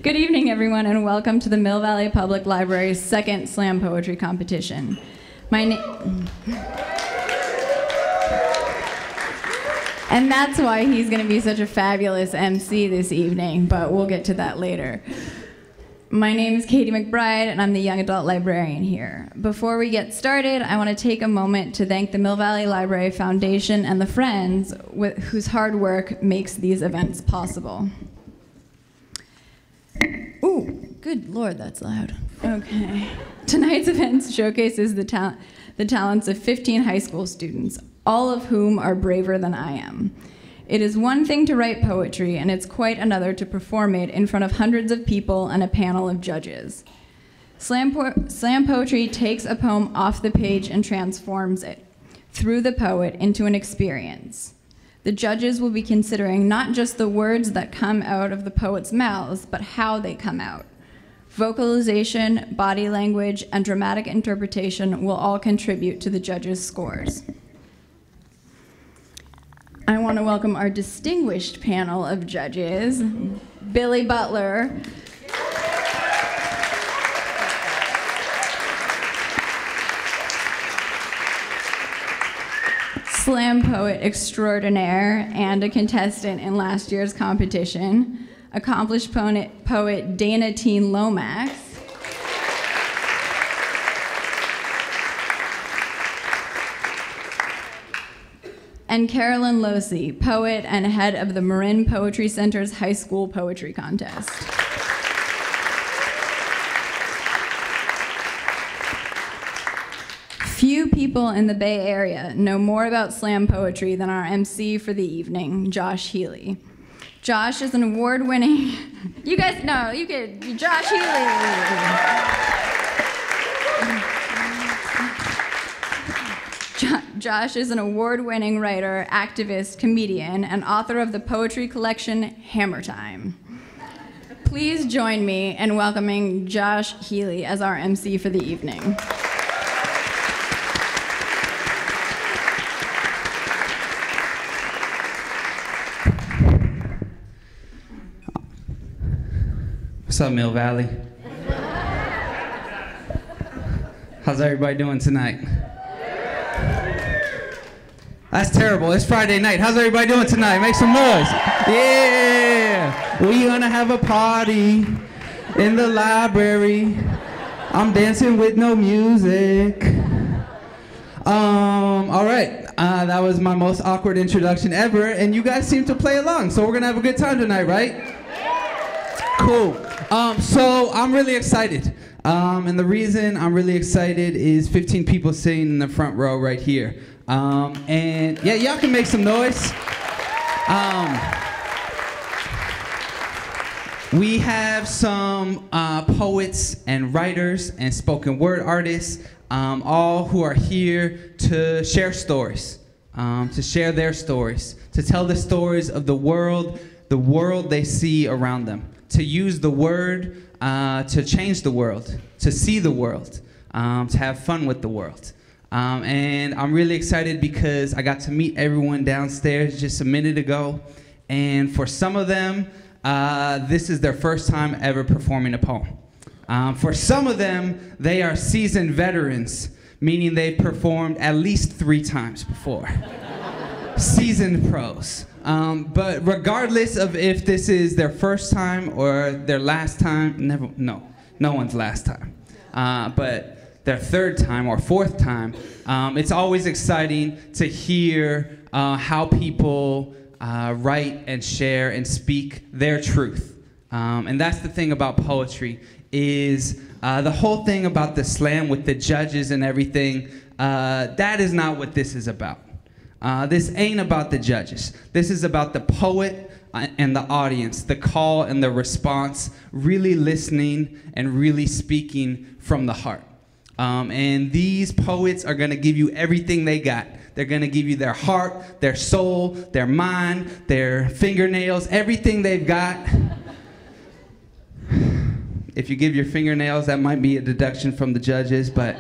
Good evening, everyone, and welcome to the Mill Valley Public Library's second slam poetry competition. And that's why he's going to be such a fabulous MC this evening, but we'll get to that later. My name is Katie McBride, and I'm the young adult librarian here. Before we get started, I want to take a moment to thank the Mill Valley Library Foundation and the Friends whose hard work makes these events possible. Ooh, good Lord, that's loud. Okay. Tonight's event showcases the talents of 15 high school students, all of whom are braver than I am. It is one thing to write poetry, and it's quite another to perform it in front of hundreds of people and a panel of judges. Slam poetry takes a poem off the page and transforms it, through the poet, into an experience. The judges will be considering not just the words that come out of the poet's mouths, but how they come out. Vocalization, body language, and dramatic interpretation will all contribute to the judges' scores. I want to welcome our distinguished panel of judges. Billy Butler, slam poet extraordinaire and a contestant in last year's competition, accomplished poet Dana Teen Lomax, and Carolyn Losey, poet and head of the Marin Poetry Center's high school poetry contest. Few people in the Bay Area know more about slam poetry than our MC for the evening, Josh Healy. Josh is an award-winning, you guys know, you could, Josh Healy. Josh is an award-winning writer, activist, comedian, and author of the poetry collection Hammer Time. Please join me in welcoming Josh Healy as our MC for the evening. What's up, Mill Valley? How's everybody doing tonight? That's terrible. It's Friday night. How's everybody doing tonight? Make some noise. Yeah! We're gonna have a party in the library. I'm dancing with no music. All right. That was my most awkward introduction ever, and you guys seem to play along, so we're gonna have a good time tonight, right? Cool. So I'm really excited. And the reason I'm really excited is 15 people sitting in the front row right here. And yeah, y'all can make some noise. We have some poets and writers and spoken word artists, all who are here to share stories, to share their stories, to tell the stories of the world they see around them, to use the word to change the world, to see the world, to have fun with the world. And I'm really excited because I got to meet everyone downstairs just a minute ago, and for some of them, this is their first time ever performing a poem. For some of them, they are seasoned veterans, meaning they've performed at least 3 times before. Seasoned pros. But regardless of if this is their first time or their last time, no one's last time. But their third time or fourth time, it's always exciting to hear how people write and share and speak their truth. And that's the thing about poetry, is the whole thing about the slam with the judges and everything, that is not what this is about. This ain't about the judges. This is about the poet and the audience, the call and the response, really listening and really speaking from the heart. And these poets are gonna give you everything they got. They're gonna give you their heart, their soul, their mind, their fingernails, everything they've got. If you give your fingernails, that might be a deduction from the judges, but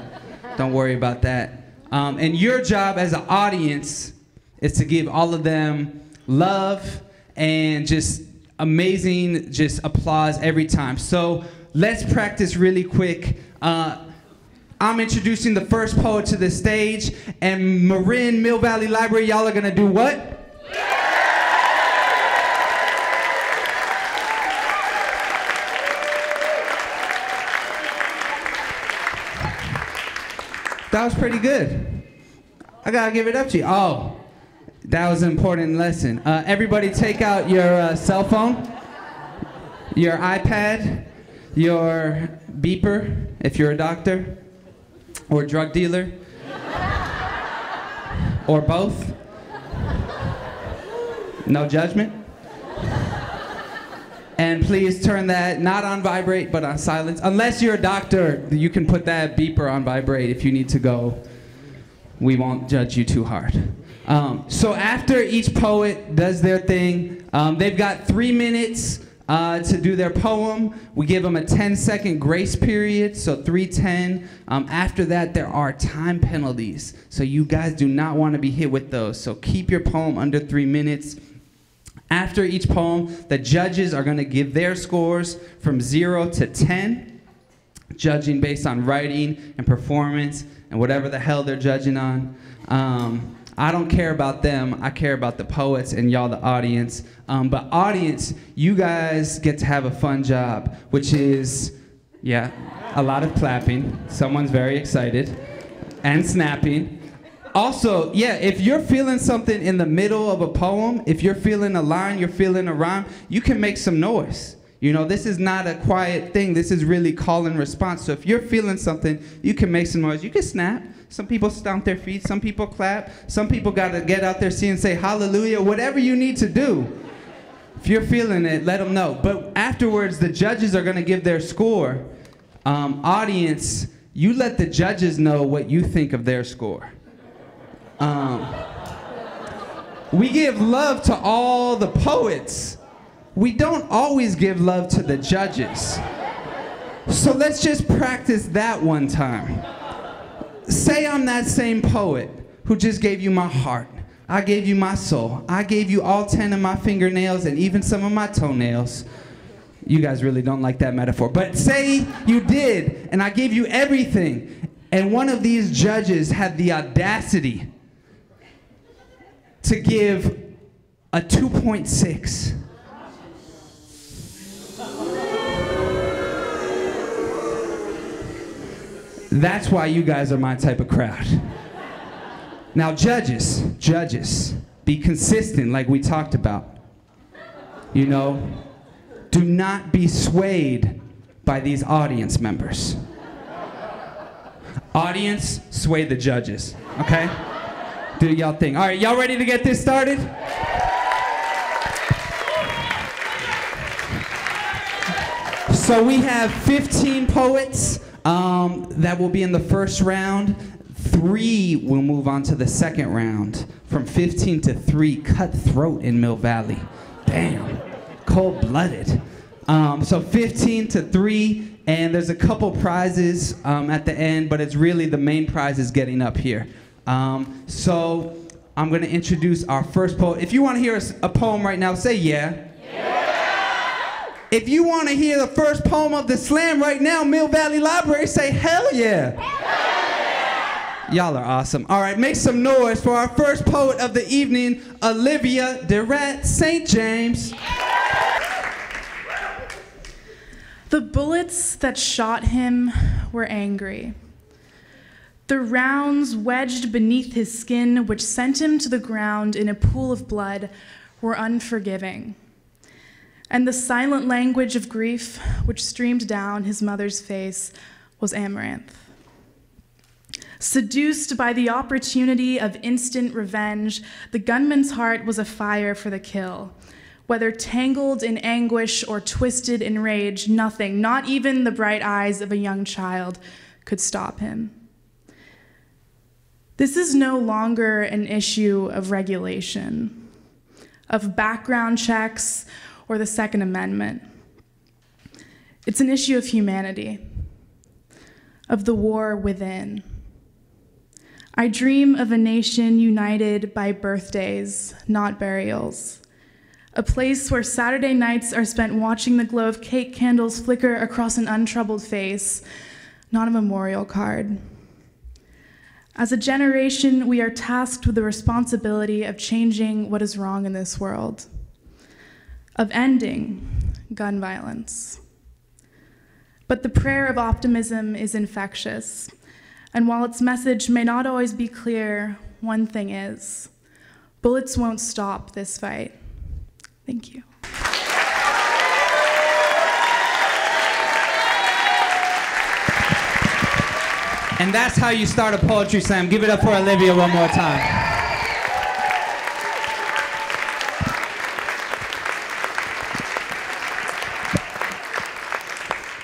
don't worry about that. And your job as an audience is to give all of them love and just amazing just applause every time. So let's practice really quick. I'm introducing the first poet to the stage, and Marin, Mill Valley Library, y'all are gonna do what? That was pretty good. I gotta give it up to you. Oh, that was an important lesson. Everybody take out your cell phone, your iPad, your beeper, if you're a doctor, or a drug dealer, or both. No judgment. And please turn that not on vibrate, but on silence. Unless you're a doctor, you can put that beeper on vibrate if you need to go. We won't judge you too hard. So after each poet does their thing, they've got 3 minutes to do their poem. We give them a 10-second grace period, so 3:10. After that, there are time penalties. So you guys do not want to be hit with those. So keep your poem under 3 minutes. After each poem, the judges are going to give their scores from 0 to 10, judging based on writing and performance and whatever the hell they're judging on. I don't care about them. I care about the poets and y'all, the audience. But audience, you guys get to have a fun job, which is, yeah, a lot of clapping. Someone's very excited. And snapping. Also, yeah, if you're feeling something in the middle of a poem, if you're feeling a line, you're feeling a rhyme, you can make some noise. You know, this is not a quiet thing. This is really call and response. So if you're feeling something, you can make some noise. You can snap. Some people stomp their feet. Some people clap. Some people got to get out there, see and say hallelujah. Whatever you need to do. If you're feeling it, let them know. But afterwards, the judges are going to give their score. Audience, you let the judges know what you think of their score. We give love to all the poets. We don't always give love to the judges. So let's just practice that one time. Say I'm that same poet who just gave you my heart. I gave you my soul. I gave you all 10 of my fingernails and even some of my toenails. You guys really don't like that metaphor. But say you did, and I gave you everything, and one of these judges had the audacity to give a 2.6. That's why you guys are my type of crowd. Now judges, be consistent like we talked about. You know, do not be swayed by these audience members. Audience, sway the judges, okay? Do y'all thing. All right, y'all ready to get this started? So we have 15 poets that will be in the first round. 3 will move on to the second round. From 15 to 3, cutthroat in Mill Valley. Damn, cold-blooded. So 15 to 3, and there's a couple prizes at the end, but it's really the main prize is getting up here. So I'm going to introduce our first poet. If you want to hear a poem right now, say yeah. Yeah. If you want to hear the first poem of the slam right now, Mill Valley Library, say hell yeah. Hell yeah. Y'all are awesome. All right, make some noise for our first poet of the evening, Olivia DeRat St. James. The bullets that shot him were angry. The rounds wedged beneath his skin, which sent him to the ground in a pool of blood, were unforgiving. And the silent language of grief, which streamed down his mother's face, was amaranth. Seduced by the opportunity of instant revenge, the gunman's heart was afire for the kill. Whether tangled in anguish or twisted in rage, nothing, not even the bright eyes of a young child, could stop him. This is no longer an issue of regulation, of background checks, or the Second Amendment. It's an issue of humanity, of the war within. I dream of a nation united by birthdays, not burials. A place where Saturday nights are spent watching the glow of cake candles flicker across an untroubled face, not a memorial card. As a generation, we are tasked with the responsibility of changing what is wrong in this world, of ending gun violence. But the prayer of optimism is infectious, and while its message may not always be clear, one thing is, bullets won't stop this fight. Thank you. And that's how you start a poetry slam. Give it up for Olivia one more time.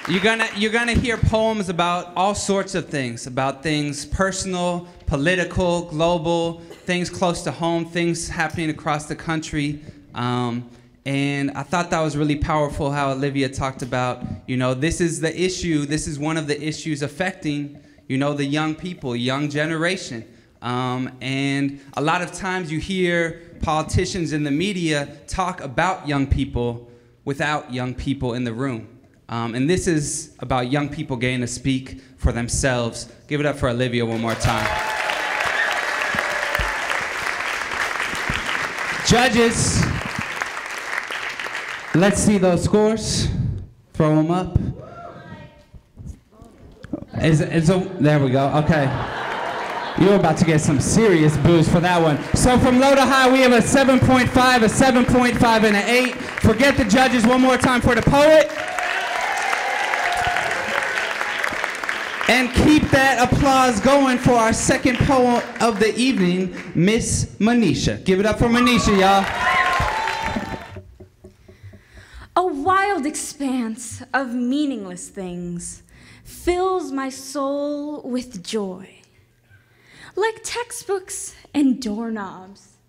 You're gonna hear poems about all sorts of things, about things personal, political, global, things close to home, things happening across the country. And I thought that was really powerful how Olivia talked about, this is the issue, this is one of the issues affecting, the young people, young generation. And a lot of times you hear politicians in the media talk about young people without young people in the room. And this is about young people getting to speak for themselves. Give it up for Olivia one more time. Judges, let's see those scores. Throw them up. There we go, okay. You're about to get some serious boos for that one. So from low to high, we have a 7.5, a 7.5, and an 8. Forget the judges one more time for the poet. And keep that applause going for our second poem of the evening, Miss Manisha. Give it up for Manisha, y'all. A wild expanse of meaningless things fills my soul with joy. Like textbooks and doorknobs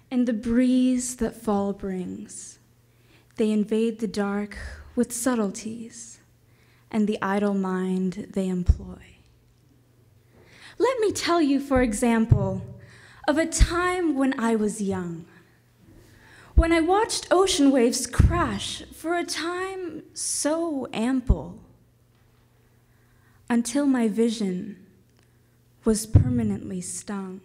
and the breeze that fall brings, they invade the dark with subtleties and the idle mind they employ. Let me tell you, for example, of a time when I was young, when I watched ocean waves crash for a time so ample, until my vision was permanently stung.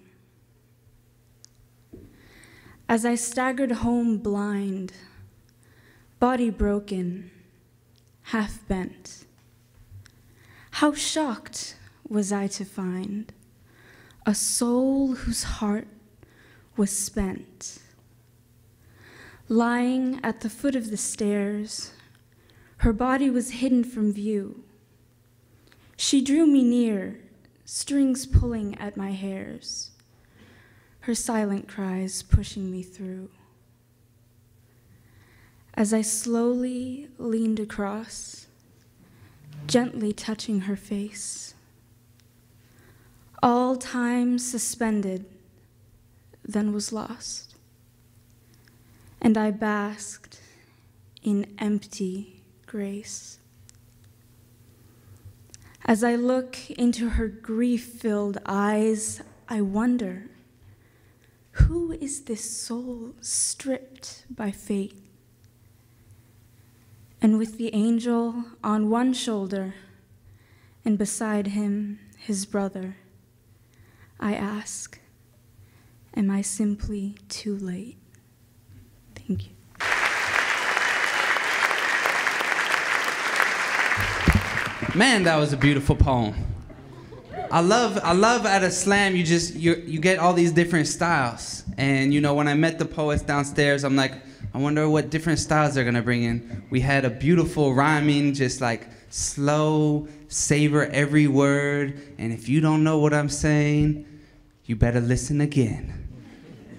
As I staggered home blind, body broken, half bent, how shocked was I to find a soul whose heart was spent. Lying at the foot of the stairs, her body was hidden from view. She drew me near, strings pulling at my hairs, her silent cries pushing me through. As I slowly leaned across, gently touching her face, all time suspended, then was lost, and I basked in empty grace. As I look into her grief-filled eyes, I wonder, who is this soul stripped by fate? And with the angel on one shoulder, and beside him, his brother, I ask, am I simply too late? Thank you. Man, that was a beautiful poem. I love at a slam you get all these different styles. And you know, when I met the poets downstairs, I'm like, I wonder what different styles they're gonna bring in. We had a beautiful rhyming, just like slow, savor every word, and if you don't know what I'm saying, you better listen again.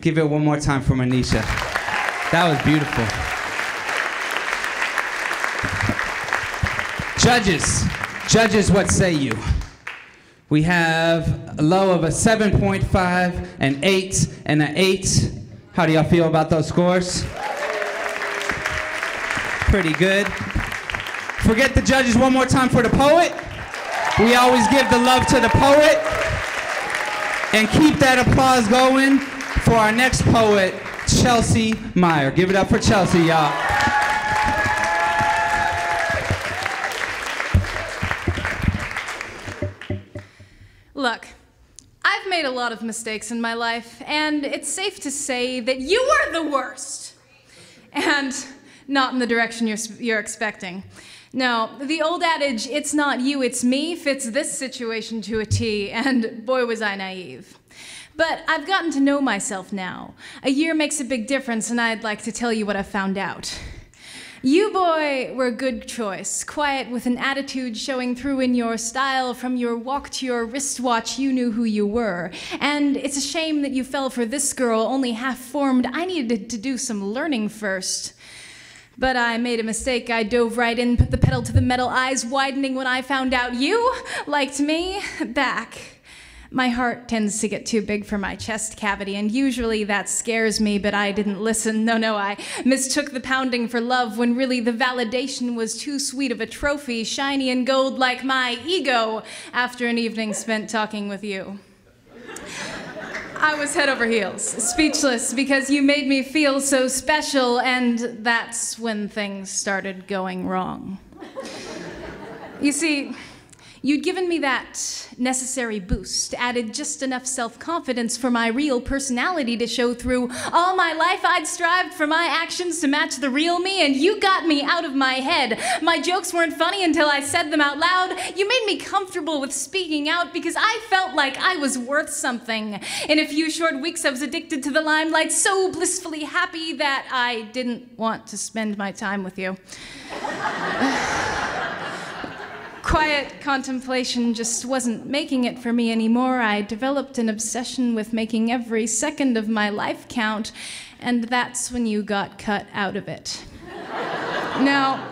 Give it one more time for Manisha. That was beautiful. Judges, what say you? We have a low of a 7.5, an 8, and an 8. How do y'all feel about those scores? Pretty good. Forget the judges one more time for the poet. We always give the love to the poet. And keep that applause going for our next poet, Chelsea Meyer. Give it up for Chelsea, y'all. Look, I've made a lot of mistakes in my life, and it's safe to say that you are the worst. And not in the direction you're expecting. No, the old adage, it's not you, it's me, fits this situation to a T, and boy was I naive. But I've gotten to know myself now. A year makes a big difference, and I'd like to tell you what I've found out. You, boy, were a good choice, quiet with an attitude showing through in your style. From your walk to your wristwatch, you knew who you were. And it's a shame that you fell for this girl, only half-formed. I needed to do some learning first. But I made a mistake. I dove right in, put the pedal to the metal, eyes widening when I found out you liked me back. My heart tends to get too big for my chest cavity, and usually that scares me, but I didn't listen. No, I mistook the pounding for love when really the validation was too sweet of a trophy, shiny and gold like my ego after an evening spent talking with you. I was head over heels, speechless, because you made me feel so special, and that's when things started going wrong. You see, you'd given me that necessary boost, added just enough self-confidence for my real personality to show through. All my life I'd strived for my actions to match the real me, and you got me out of my head. My jokes weren't funny until I said them out loud. You made me comfortable with speaking out because I felt like I was worth something. In a few short weeks I was addicted to the limelight, so blissfully happy that I didn't want to spend my time with you. Quiet contemplation just wasn't making it for me anymore. I developed an obsession with making every second of my life count, and that's when you got cut out of it. Now,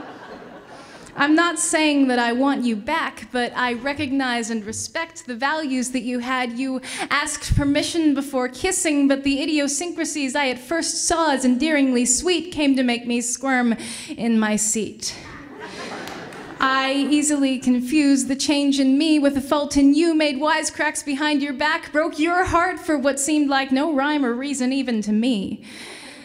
I'm not saying that I want you back, but I recognize and respect the values that you had. You asked permission before kissing, but the idiosyncrasies I at first saw as endearingly sweet came to make me squirm in my seat. I easily confused the change in me with the fault in you, made wisecracks behind your back, broke your heart for what seemed like no rhyme or reason even to me.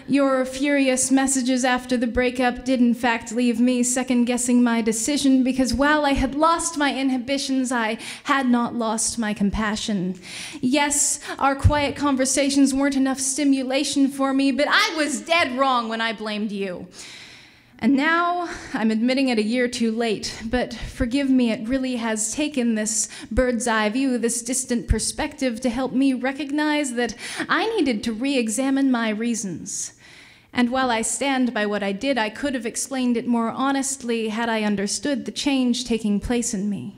Your furious messages after the breakup did in fact leave me second-guessing my decision, because while I had lost my inhibitions, I had not lost my compassion. Yes, our quiet conversations weren't enough stimulation for me, but I was dead wrong when I blamed you. And now, I'm admitting it a year too late, but forgive me, it really has taken this bird's eye view, this distant perspective, to help me recognize that I needed to re-examine my reasons. And while I stand by what I did, I could have explained it more honestly had I understood the change taking place in me.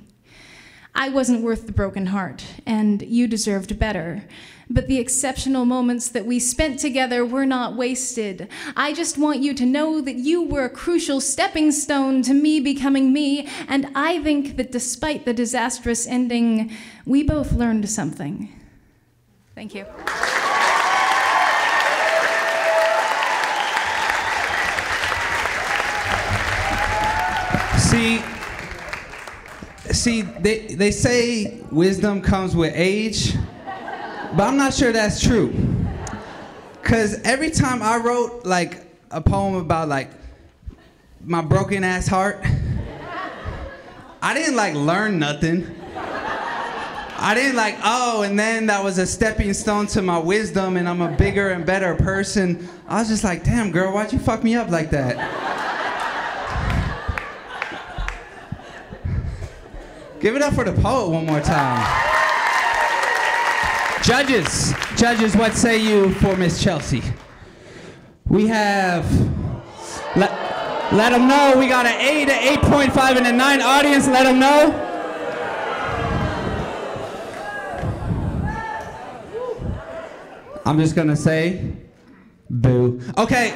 I wasn't worth the broken heart, and you deserved better. But the exceptional moments that we spent together were not wasted. I just want you to know that you were a crucial stepping stone to me becoming me, and I think that despite the disastrous ending, we both learned something. Thank you. See, they say wisdom comes with age, but I'm not sure that's true. Cause every time I wrote like a poem about like my broken ass heart, I didn't like learn nothing. I didn't like, oh, and then that was a stepping stone to my wisdom and I'm a bigger and better person. I was just like, damn girl, why'd you fuck me up like that? Give it up for the poet one more time. Judges, what say you for Miss Chelsea? We have, let them know, we got an 8, an 8.5, and a 9 audience, let them know. I'm just gonna say, boo. Okay,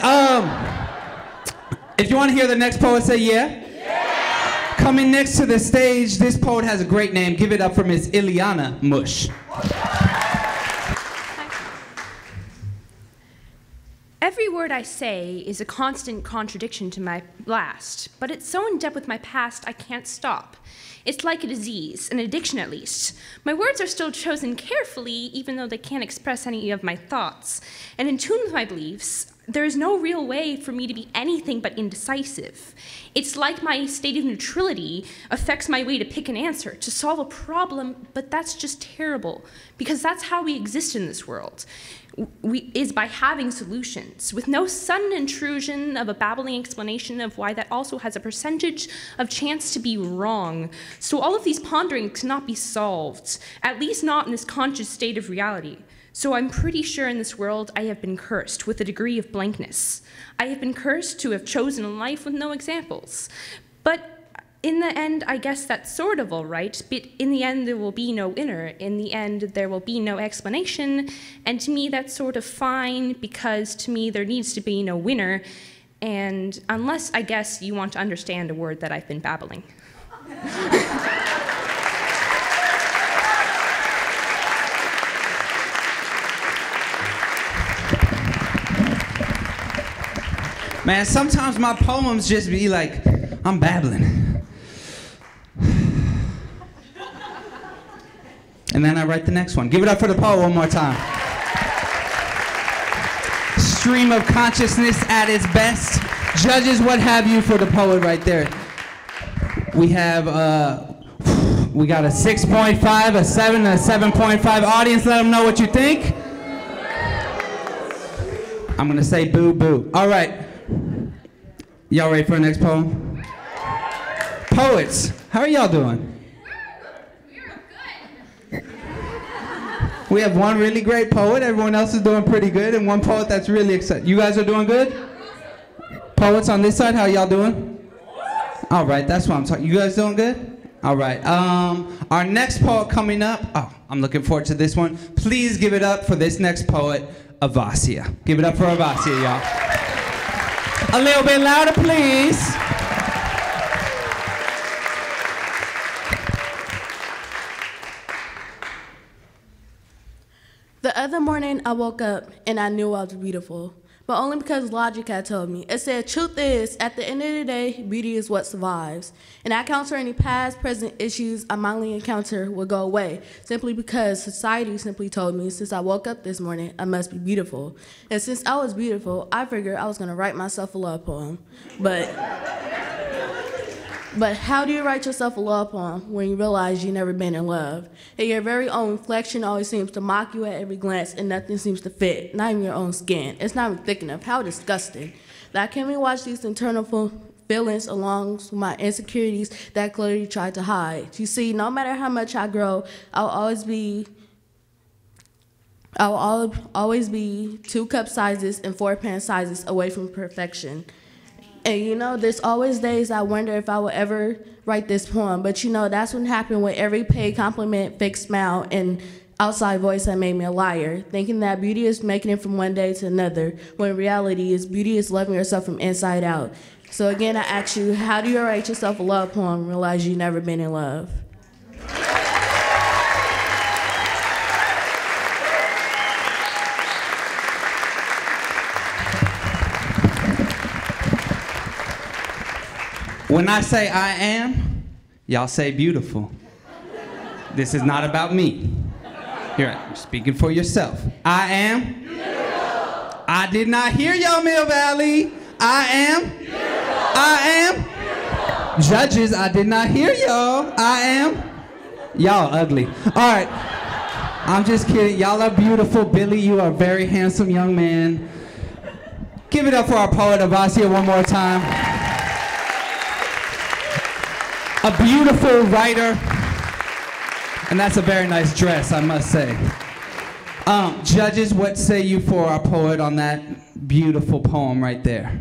if you wanna hear the next poet say yeah. Coming next to the stage, this poet has a great name. Give it up for Miss Ileana Mush. Every word I say is a constant contradiction to my last, but it's so in depth with my past I can't stop. It's like a disease, an addiction at least. My words are still chosen carefully, even though they can't express any of my thoughts. And in tune with my beliefs, there is no real way for me to be anything but indecisive. It's like my state of neutrality affects my way to pick an answer, to solve a problem, but that's just terrible, because that's how we exist in this world. Is by having solutions, with no sudden intrusion of a babbling explanation of why that also has a percentage of chance to be wrong. So all of these ponderings cannot be solved, at least not in this conscious state of reality. So I'm pretty sure in this world I have been cursed with a degree of blankness. I have been cursed to have chosen a life with no examples. But in the end, I guess that's sort of all right, but in the end there will be no winner. In the end, there will be no explanation, and to me that's sort of fine, because to me there needs to be no winner, and unless, I guess, you want to understand a word that I've been babbling. Man, sometimes my poems just be like, I'm babbling. And then I write the next one. Give it up for the poet one more time. Stream of consciousness at its best. Judges, what have you for the poet right there? We have, we got a 6.5, a 7, a 7.5 audience. Let them know what you think. I'm gonna say boo, boo. All right. Y'all ready for the next poem? Poets, how are y'all doing? We have one really great poet, everyone else is doing pretty good, and one poet that's really excited. You guys are doing good? Poets on this side, how y'all doing? All right, that's what I'm talking. You guys doing good? All right, our next poet coming up, oh, I'm looking forward to this one. Please give it up for this next poet, Avasia. Give it up for Avasia, y'all. A little bit louder, please. The other morning, I woke up and I knew I was beautiful, but only because logic had told me. It said, truth is, at the end of the day, beauty is what survives. And I counter any past, present issues I might encounter will go away, simply because society simply told me since I woke up this morning, I must be beautiful. And since I was beautiful, I figured I was gonna write myself a love poem. But how do you write yourself a love poem when you realize you've never been in love? And your very own reflection always seems to mock you at every glance and nothing seems to fit, not even your own skin. It's not even thick enough. How disgusting. That I can't even watch these internal feelings along with my insecurities that clearly tried to hide. You see, no matter how much I grow, I'll always be 2 cup sizes and 4 pen sizes away from perfection. And you know, there's always days I wonder if I will ever write this poem, but you know, that's what happened with every paid compliment, fake smile, and outside voice that made me a liar, thinking that beauty is making it from one day to another, when reality is beauty is loving yourself from inside out. So again, I ask you, how do you write yourself a love poem and realize you've never been in love? When I say I am, y'all say beautiful. This is not about me. You're speaking for yourself. I am beautiful. I did not hear y'all, Mill Valley. I am beautiful. I am beautiful. Judges, I did not hear y'all. I am. Y'all ugly. All right. I'm just kidding. Y'all are beautiful. Billy, you are a very handsome young man. Give it up for our poet Avasia one more time. A beautiful writer, and that's a very nice dress, I must say. Judges, what say you for our poet on that beautiful poem right there?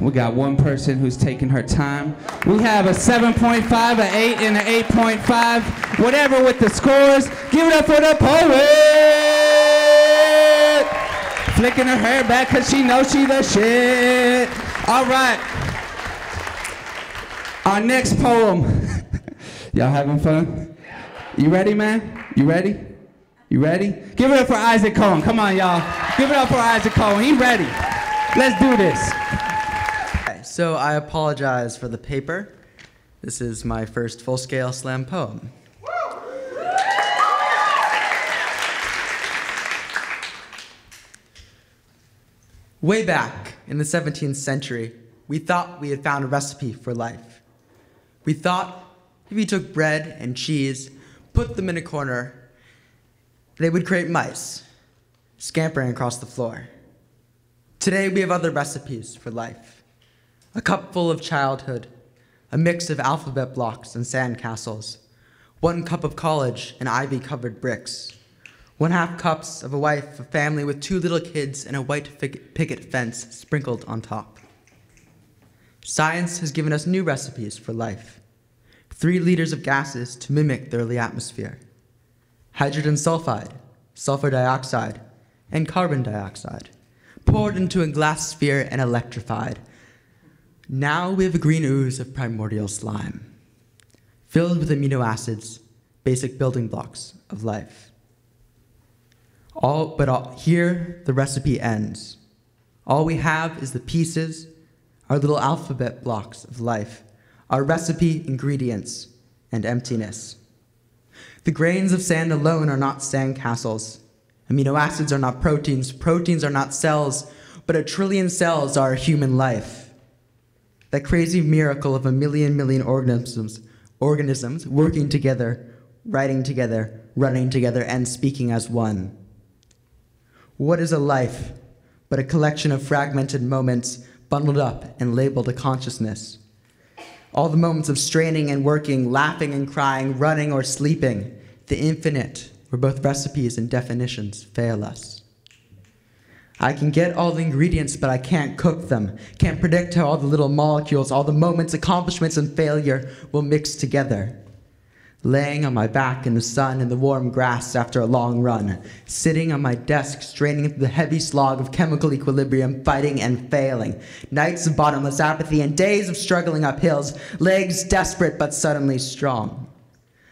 We got one person who's taking her time. We have a 7.5, an 8, and an 8.5. Whatever with the scores, give it up for the poet! Flicking her hair back because she knows she the shit. All right. Our next poem. Y'all having fun? You ready, man? You ready? You ready? Give it up for Isaac Cohen. Come on, y'all. Give it up for Isaac Cohen. He ready. Let's do this. So I apologize for the paper. This is my first full-scale slam poem. Way back in the 17th century, we thought we had found a recipe for life. We thought if you took bread and cheese, put them in a corner, they would create mice, scampering across the floor. Today we have other recipes for life. A cup full of childhood, a mix of alphabet blocks and sandcastles, 1 cup of college and ivy-covered bricks, 1/2 cups of a wife, a family with 2 little kids, and a white picket fence sprinkled on top. Science has given us new recipes for life. 3 liters of gases to mimic the early atmosphere. Hydrogen sulfide, sulfur dioxide, and carbon dioxide, poured into a glass sphere and electrified. Now we have a green ooze of primordial slime, filled with amino acids, basic building blocks of life. Here the recipe ends. All we have is the pieces, our little alphabet blocks of life, our recipe ingredients, and emptiness. The grains of sand alone are not sandcastles. Amino acids are not proteins. Proteins are not cells, but 1 trillion cells are human life. That crazy miracle of a million organisms working together, writing together, running together, and speaking as one. What is a life but a collection of fragmented moments bundled up and labeled a consciousness? All the moments of straining and working, laughing and crying, running or sleeping, the infinite, where both recipes and definitions fail us. I can get all the ingredients, but I can't cook them. Can't predict how all the little molecules, all the moments, accomplishments, and failure will mix together. Laying on my back in the sun in the warm grass after a long run. Sitting on my desk, straining into the heavy slog of chemical equilibrium, fighting and failing. Nights of bottomless apathy and days of struggling up hills. Legs desperate but suddenly strong.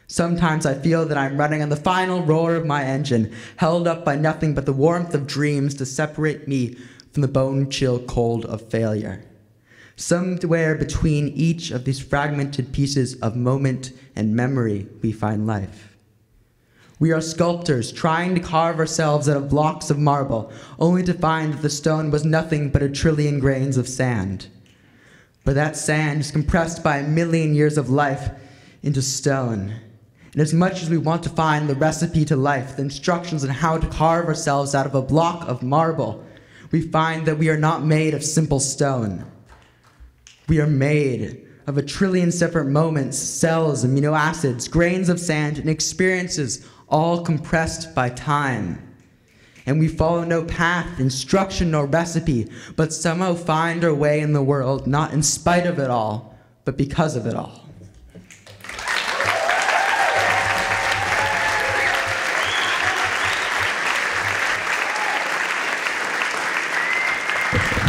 Sometimes I feel that I'm running on the final roar of my engine, held up by nothing but the warmth of dreams to separate me from the bone-chill cold of failure. Somewhere between each of these fragmented pieces of moment and memory, we find life. We are sculptors trying to carve ourselves out of blocks of marble, only to find that the stone was nothing but 1 trillion grains of sand. But that sand is compressed by 1 million years of life into stone. And as much as we want to find the recipe to life, the instructions on how to carve ourselves out of a block of marble, we find that we are not made of simple stone. We are made of 1 trillion separate moments, cells, amino acids, grains of sand, and experiences, all compressed by time. And we follow no path, instruction, nor recipe, but somehow find our way in the world, not in spite of it all, but because of it all.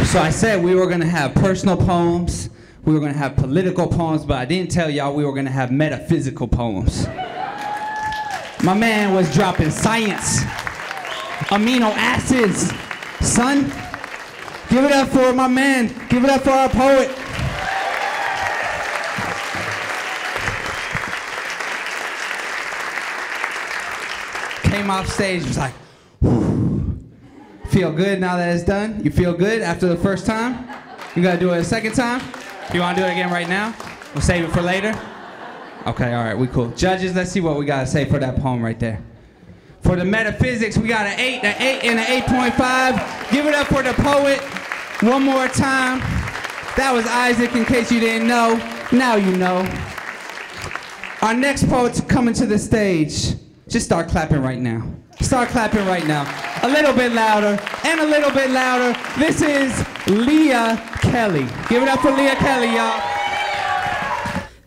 So I said we were going to have personal poems, we were going to have political poems, but I didn't tell y'all we were going to have metaphysical poems. My man was dropping science, amino acids. Son, give it up for my man. Give it up for our poet. Came off stage, was like, feel good now that it's done? You feel good after the first time? You gotta do it a second time? You wanna do it again right now? We'll save it for later? Okay, all right, we cool. Judges, let's see what we gotta say for that poem right there. For the metaphysics, we got an 8, and an 8.5. Give it up for the poet one more time. That was Isaac, in case you didn't know. Now you know. Our next poet's coming to the stage. just start clapping right now. Start clapping right now. A little bit louder and a little bit louder. This is Leah Kelly. Give it up for Leah Kelly, y'all.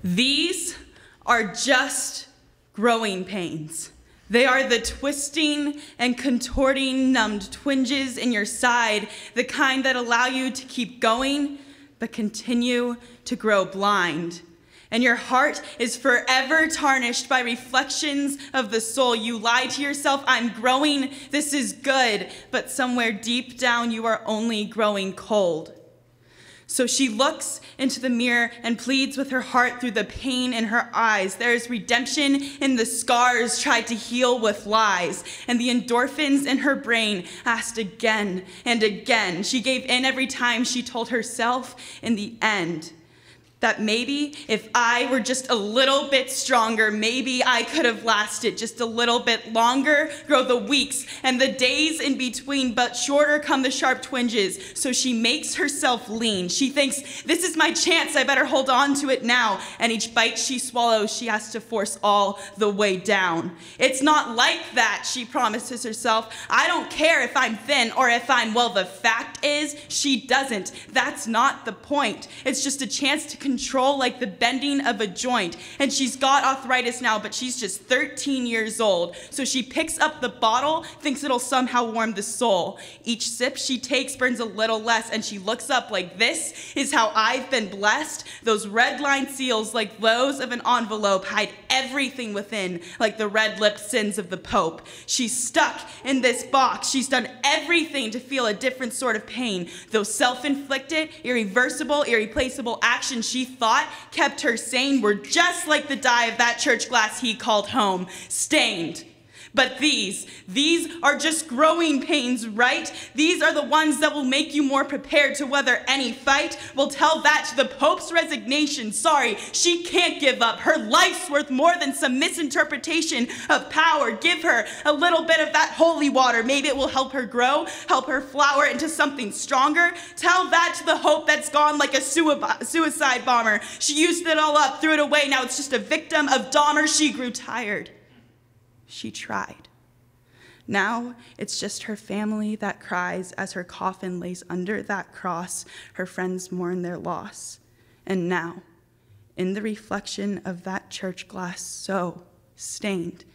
These are just growing pains. They are the twisting and contorting numbed twinges in your side, the kind that allow you to keep going, but continue to grow blind. And your heart is forever tarnished by reflections of the soul. You lie to yourself, I'm growing, this is good, but somewhere deep down you are only growing cold. So she looks into the mirror and pleads with her heart through the pain in her eyes. There is redemption in the scars tried to heal with lies. And the endorphins in her brain asked again and again. She gave in every time she told herself in the end that maybe if I were just a little bit stronger, maybe I could have lasted just a little bit longer, grow the weeks and the days in between, but shorter come the sharp twinges. So she makes herself lean. She thinks, this is my chance, I better hold on to it now. And each bite she swallows, she has to force all the way down. It's not like that, she promises herself. I don't care if I'm thin or if I'm, well, the fact is, she doesn't. That's not the point. It's just a chance to control like the bending of a joint. And she's got arthritis now, but she's just 13 years old. So she picks up the bottle, thinks it'll somehow warm the soul. Each sip she takes burns a little less, and she looks up like, this is how I've been blessed. Those red line seals, like those of an envelope, hide everything within, like the red-lipped sins of the Pope. She's stuck in this box. She's done everything to feel a different sort of pain. Those self-inflicted, irreversible, irreplaceable actions she thought kept her sane were just like the dye of that church glass he called home, stained. But these are just growing pains, right? These are the ones that will make you more prepared to weather any fight. We'll tell that to the Pope's resignation. Sorry, she can't give up. Her life's worth more than some misinterpretation of power. Give her a little bit of that holy water. Maybe it will help her grow, help her flower into something stronger. Tell that to the hope that's gone like a suicide bomber. She used it all up, threw it away. Now it's just a victim of Dahmer. She grew tired. She tried. Now it's just her family that cries as her coffin lays under that cross. Her friends mourn their loss. And now, in the reflection of that church glass so stained,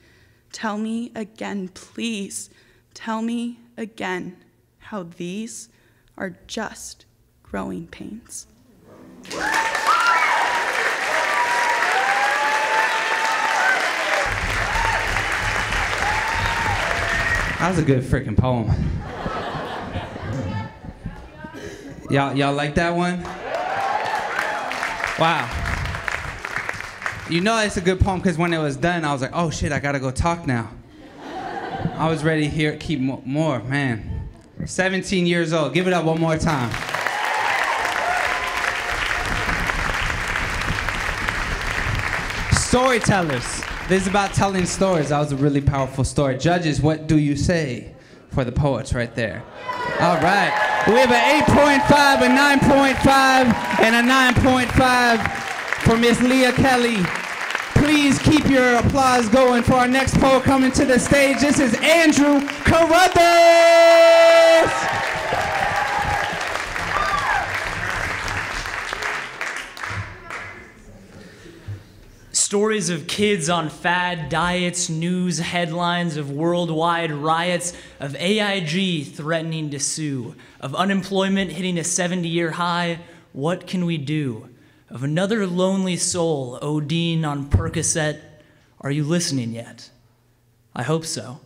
tell me again, please, tell me again how these are just growing pains. That was a good freaking poem. Y'all like that one? Wow. You know it's a good poem because when it was done, I was like, oh shit, I gotta go talk now. I was ready to hear, keep more, man. 17 years old, give it up one more time. Storytellers. This is about telling stories. That was a really powerful story. Judges, what do you say for the poets right there? All right. We have an 8.5, a 9.5, and a 9.5 for Miss Leah Kelly. Please keep your applause going for our next poet coming to the stage. This is Andrew Carruthers. Stories of kids on fad diets, news headlines of worldwide riots, of AIG threatening to sue, of unemployment hitting a 70-year high. What can we do? Of another lonely soul ODing on Percocet. Are you listening yet? I hope so.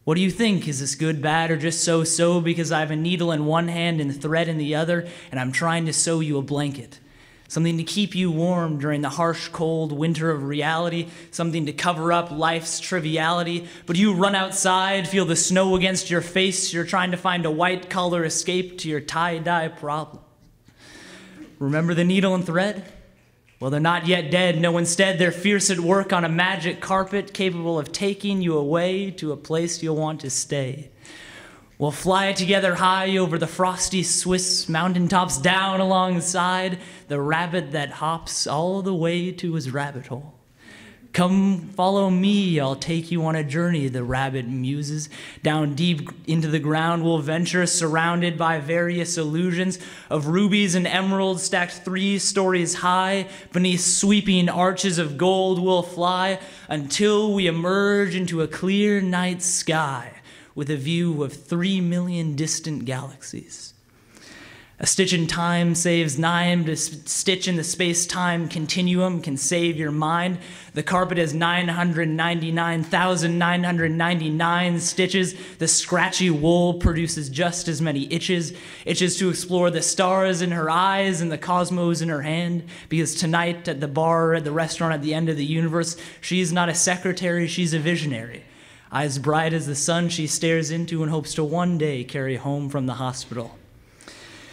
What do you think? Is this good, bad, or just so-so because I have a needle in one hand and thread in the other, and I'm trying to sew you a blanket? Something to keep you warm during the harsh, cold winter of reality, something to cover up life's triviality. But you run outside, feel the snow against your face, you're trying to find a white-collar escape to your tie-dye problem. Remember the needle and thread? Well, they're not yet dead. No, instead, they're fierce at work on a magic carpet capable of taking you away to a place you'll want to stay. We'll fly together high over the frosty Swiss mountaintops, down alongside the rabbit that hops all the way to his rabbit hole. Come follow me, I'll take you on a journey, the rabbit muses. Down deep into the ground we'll venture, surrounded by various illusions of rubies and emeralds stacked 3 stories high. Beneath sweeping arches of gold we'll fly until we emerge into a clear night sky with a view of 3 million distant galaxies. A stitch in time saves 9, but a stitch in the space-time continuum can save your mind. The carpet has 999,999 stitches. The scratchy wool produces just as many itches. Itches to explore the stars in her eyes and the cosmos in her hand. Because tonight at the bar, at the restaurant, at the end of the universe, she's not a secretary, she's a visionary. Eyes bright as the sun she stares into and hopes to one day carry home from the hospital.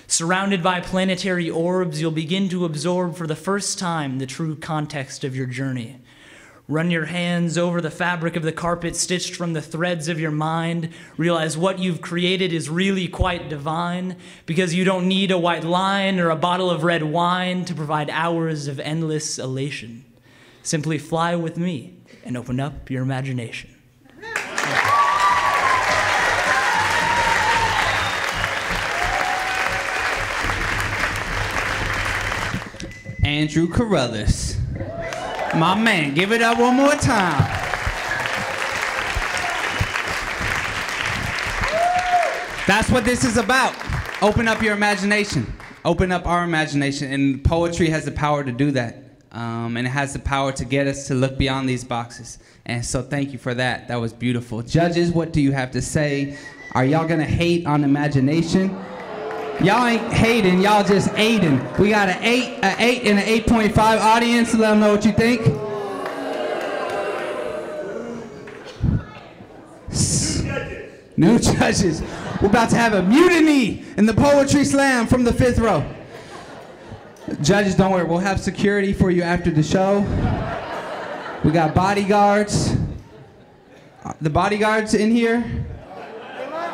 Surrounded by planetary orbs, you'll begin to absorb for the first time the true context of your journey. Run your hands over the fabric of the carpet stitched from the threads of your mind. Realize what you've created is really quite divine, because you don't need a white line or a bottle of red wine to provide hours of endless elation. Simply fly with me and open up your imagination. Andrew Carruthers. My man, give it up one more time. That's what this is about. Open up your imagination. Open up our imagination. And poetry has the power to do that. And it has the power to get us to look beyond these boxes. And so thank you for that. That was beautiful. Judges, what do you have to say? Are y'all gonna hate on imagination? Y'all ain't hating, y'all just aiding. We got an 8, and an 8.5 audience. Let them know what you think. New judges. We're about to have a mutiny in the Poetry Slam from the 5th row. Judges, don't worry. We'll have security for you after the show. We got bodyguards. The bodyguards in here?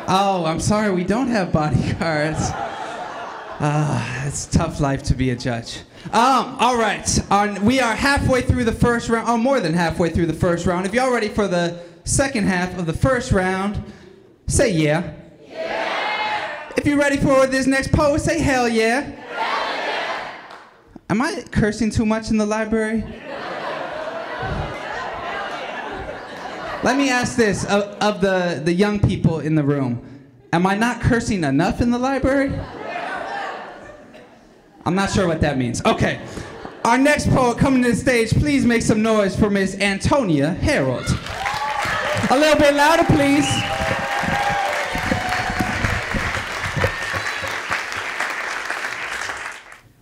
Oh, I'm sorry. We don't have bodyguards. It's a tough life to be a judge. All right. We are halfway through the first round. Oh, more than halfway through the first round. If y'all ready for the second half of the first round, say yeah. Yeah. If you're ready for this next poet, say hell yeah. Hell yeah. Am I cursing too much in the library? Let me ask this of the young people in the room. Am I not cursing enough in the library? I'm not sure what that means. Okay. Our next poet coming to the stage, please make some noise for Miss Antonia Harold. A little bit louder, please.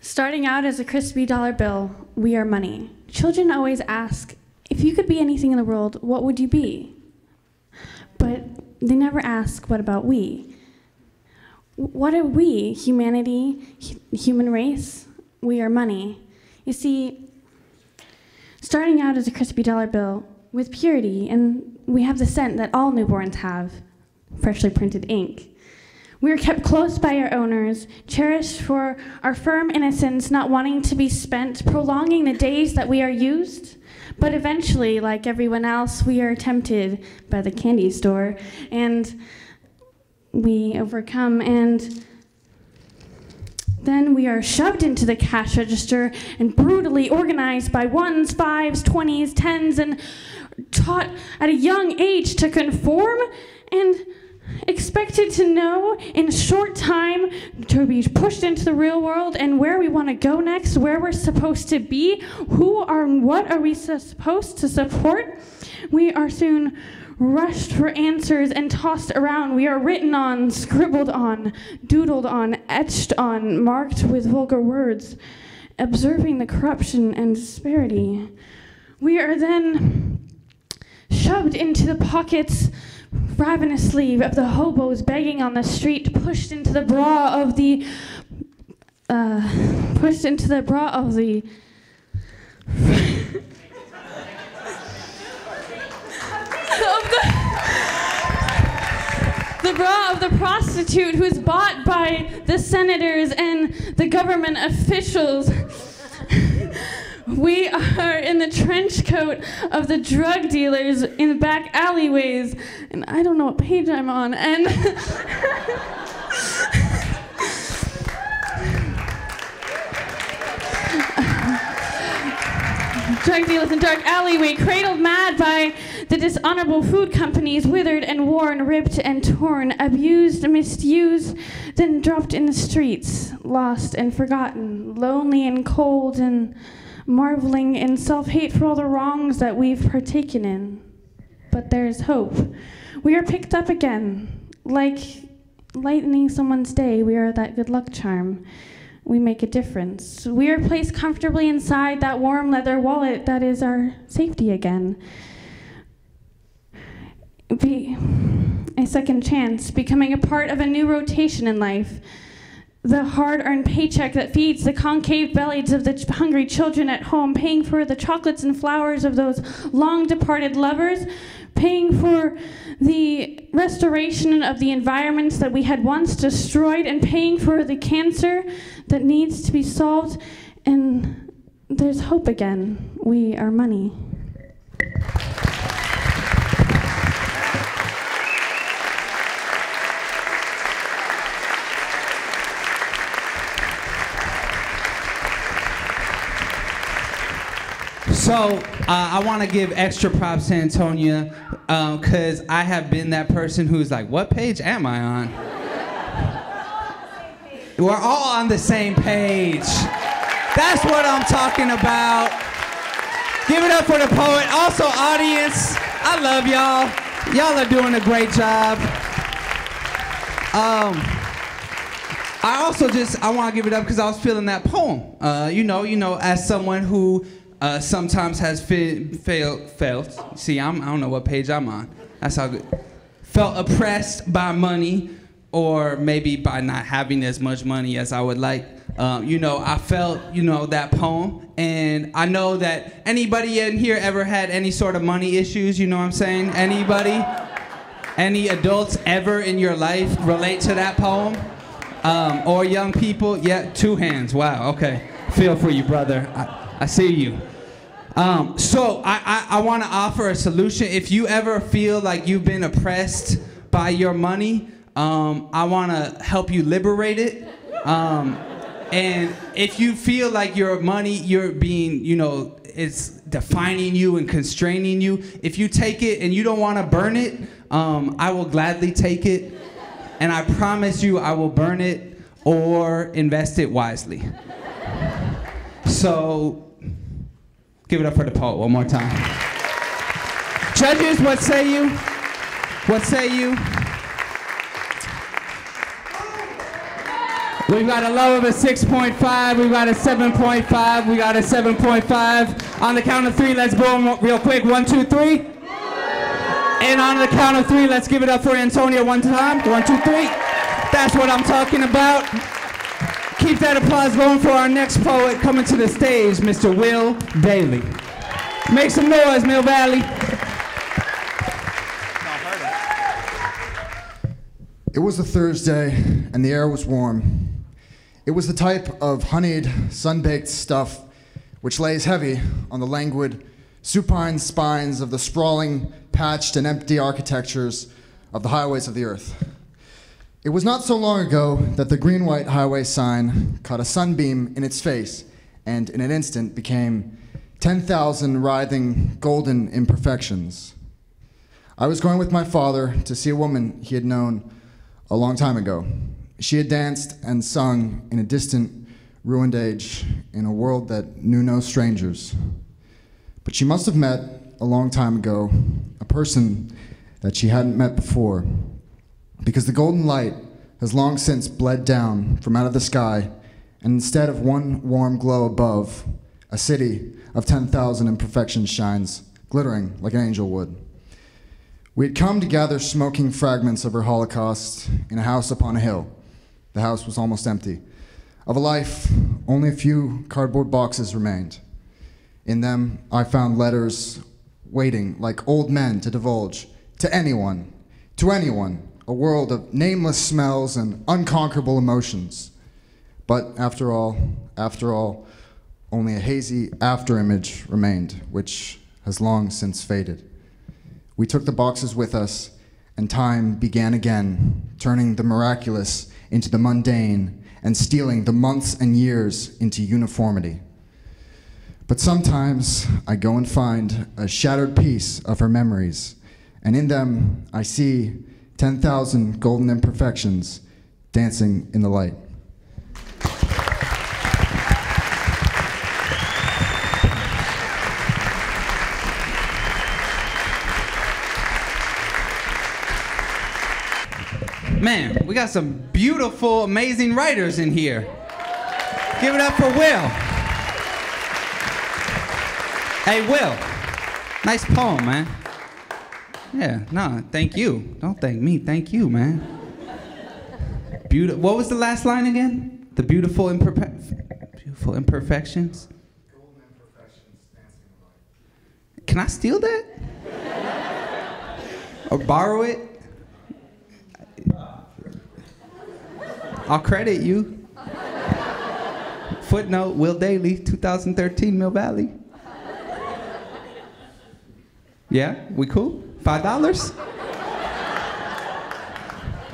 Starting out as a crispy dollar bill, we are money. Children always ask, if you could be anything in the world, what would you be? But they never ask, what about we? What are we? Humanity, human race? We are money. You see, starting out as a crispy dollar bill with purity, and we have the scent that all newborns have, freshly printed ink. We are kept close by our owners, cherished for our firm innocence, not wanting to be spent, prolonging the days that we are used. But eventually, like everyone else, we are tempted by the candy store, and we overcome, and then we are shoved into the cash register and brutally organized by 1s, 5s, 20s, 10s, and taught at a young age to conform and expected to know in a short time to be pushed into the real world and where we want to go next, where we're supposed to be, what are we supposed to support. We are soon rushed for answers and tossed around. We are written on, scribbled on, doodled on, etched on, marked with vulgar words, observing the corruption and disparity. We are then shoved into the pockets ravenously of the hobos begging on the street, pushed into the bra of the the bra of the prostitute who's bought by the senators and the government officials. We are in the trench coat of the drug dealers in the back alleyways. And I don't know what page I'm on. And drug dealers in dark alleyway, cradled mad by the dishonorable food companies, withered and worn, ripped and torn, abused, misused, then dropped in the streets, lost and forgotten, lonely and cold and marveling in self-hate for all the wrongs that we've partaken in. But there's hope. We are picked up again. Like lightening someone's day, we are that good luck charm. We make a difference. We are placed comfortably inside that warm leather wallet that is our safety again. Be a second chance, becoming a part of a new rotation in life. The hard-earned paycheck that feeds the concave bellies of the hungry children at home, paying for the chocolates and flowers of those long-departed lovers, paying for the restoration of the environments that we had once destroyed, and paying for the cancer that needs to be solved. And there's hope again. We are money. So I want to give extra props to Antonia because I have been that person who's like, what page am I on? We're all on the same page. That's what I'm talking about. Give it up for the poet. Also, audience, I love y'all. Y'all are doing a great job. I want to give it up because I was feeling that poem. As someone who sometimes has felt. See, I don't know what page I'm on. That's how good. Felt oppressed by money, or maybe by not having as much money as I would like. I felt, that poem, and I know that anybody in here ever had any sort of money issues. You know what I'm saying? Anybody? Any adults ever in your life relate to that poem? Or young people? Yeah, 2 hands. Wow. Okay. Feel for you, brother. I see you. So I want to offer a solution. If you ever feel like you've been oppressed by your money, I want to help you liberate it. And if you feel like your money, you're being, it's defining you and constraining you, if you take it and you don't want to burn it, I will gladly take it. And I promise you I will burn it or invest it wisely. So, give it up for the poet one more time. Judges, what say you? What say you? We've got a low of a 6.5, we've got a 7.5, we got a 7.5. On the count of 3, let's boom real quick. 1, 2, 3. And on the count of 3, let's give it up for Antonia one time. 1, 2, 3. That's what I'm talking about. Keep that applause going for our next poet coming to the stage, Mr. Will Daly. Make some noise, Mill Valley. It was a Thursday, and the air was warm. It was the type of honeyed, sun-baked stuff which lays heavy on the languid, supine spines of the sprawling, patched, and empty architectures of the highways of the earth. It was not so long ago that the green-white highway sign caught a sunbeam in its face and in an instant became 10,000 writhing golden imperfections. I was going with my father to see a woman he had known a long time ago. She had danced and sung in a distant, ruined age in a world that knew no strangers. But she must have met a long time ago a person that she hadn't met before, because the golden light has long since bled down from out of the sky, and instead of one warm glow above, a city of 10,000 imperfections shines, glittering like an angel would. We had come to gather smoking fragments of her Holocaust in a house upon a hill. The house was almost empty. Of a life, only a few cardboard boxes remained. In them, I found letters waiting like old men to divulge to anyone, a world of nameless smells and unconquerable emotions. But after all, only a hazy afterimage remained, which has long since faded. We took the boxes with us, and time began again, turning the miraculous into the mundane and stealing the months and years into uniformity. But sometimes I go and find a shattered piece of her memories, and in them I see 10,000 golden imperfections dancing in the light. Man, we got some beautiful, amazing writers in here. Give it up for Will. Hey, Will, nice poem, man. Yeah, no, thank you. Don't thank me, thank you, man. What was the last line again? The beautiful imperfections? Golden imperfections dancing in the light. Can I steal that? Or borrow it? I'll credit you. Footnote, Will Daly, 2013 Mill Valley. Yeah, we cool? $5?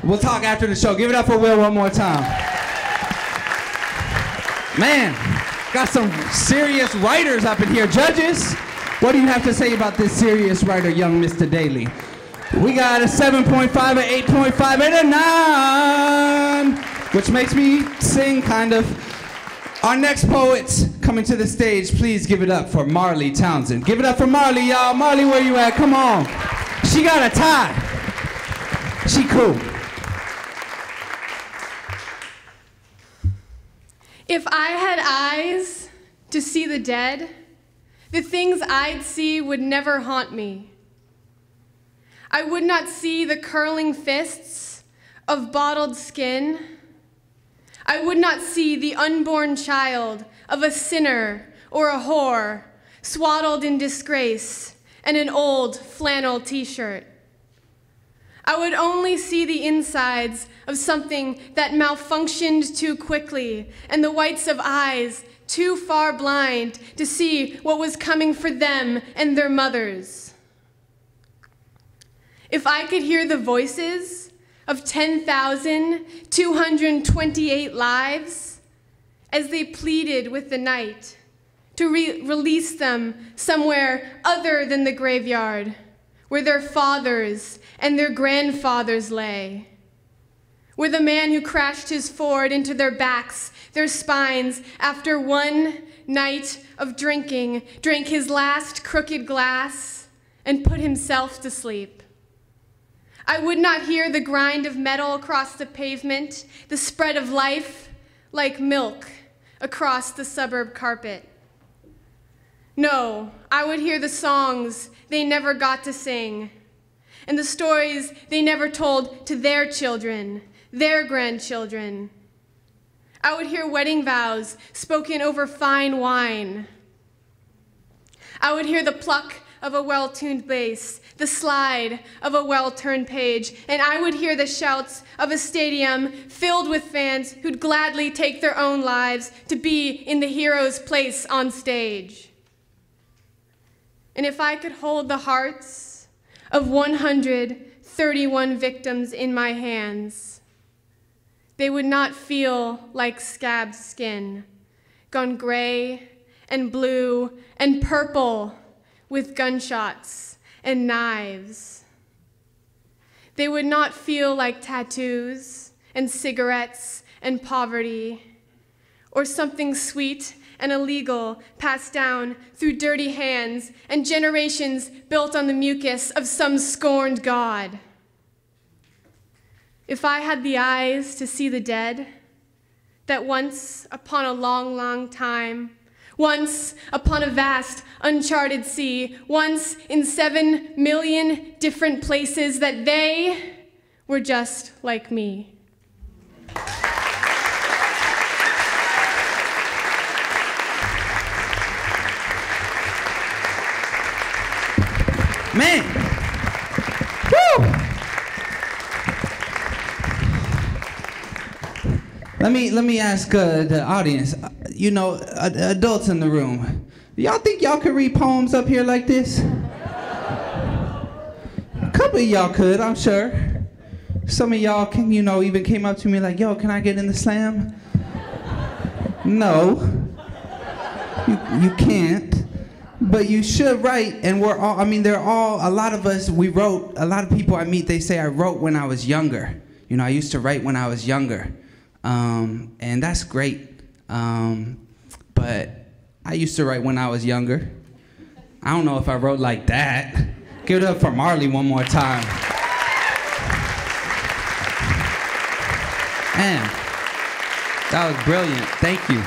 We'll talk after the show. Give it up for Will one more time. Man, got some serious writers up in here. Judges, what do you have to say about this serious writer, young Mr. Daly? We got a 7.5, an 8.5, and a 9, which makes me sing, kind of. Our next poets coming to the stage, please give it up for Marley Townsend. Give it up for Marley, y'all. Marley, where you at? Come on. She got a tie. She cool. If I had eyes to see the dead, the things I'd see would never haunt me. I would not see the curling fists of bottled skin. I would not see the unborn child of a sinner or a whore, swaddled in disgrace and an old flannel t-shirt. I would only see the insides of something that malfunctioned too quickly and the whites of eyes too far blind to see what was coming for them and their mothers. If I could hear the voices of 10,228 lives as they pleaded with the night to release them somewhere other than the graveyard, where their fathers and their grandfathers lay, where the man who crashed his Ford into their backs, their spines, after one night of drinking, drank his last crooked glass and put himself to sleep. I would not hear the grind of metal across the pavement, the spread of life like milk across the suburb carpet. No, I would hear the songs they never got to sing, and the stories they never told to their children, their grandchildren. I would hear wedding vows spoken over fine wine. I would hear the pluck of a well-tuned bass, the slide of a well-turned page, and I would hear the shouts of a stadium filled with fans who'd gladly take their own lives to be in the hero's place on stage. And if I could hold the hearts of 131 victims in my hands, they would not feel like scabbed skin, gone gray and blue and purple with gunshots and knives. They would not feel like tattoos and cigarettes and poverty, or something sweet and illegal passed down through dirty hands and generations built on the mucus of some scorned god. If I had the eyes to see the dead, that once upon a long, long time, once upon a vast, uncharted sea, once in 7 million different places, that they were just like me. Man, woo! Let me ask the audience. you know, adults in the room. Y'all think y'all could read poems up here like this? A couple of y'all could, I'm sure. Some of y'all can, you know, even came up to me like, yo, can I get in the slam? No, you can't. But you should write, and we're all, I mean, they're all, a lot of us, we wrote, a lot of people I meet, they say I wrote when I was younger. You know, I used to write when I was younger. And that's great. But I used to write when I was younger. I don't know if I wrote like that. Give it up for Marley one more time. Man, that was brilliant. Thank you.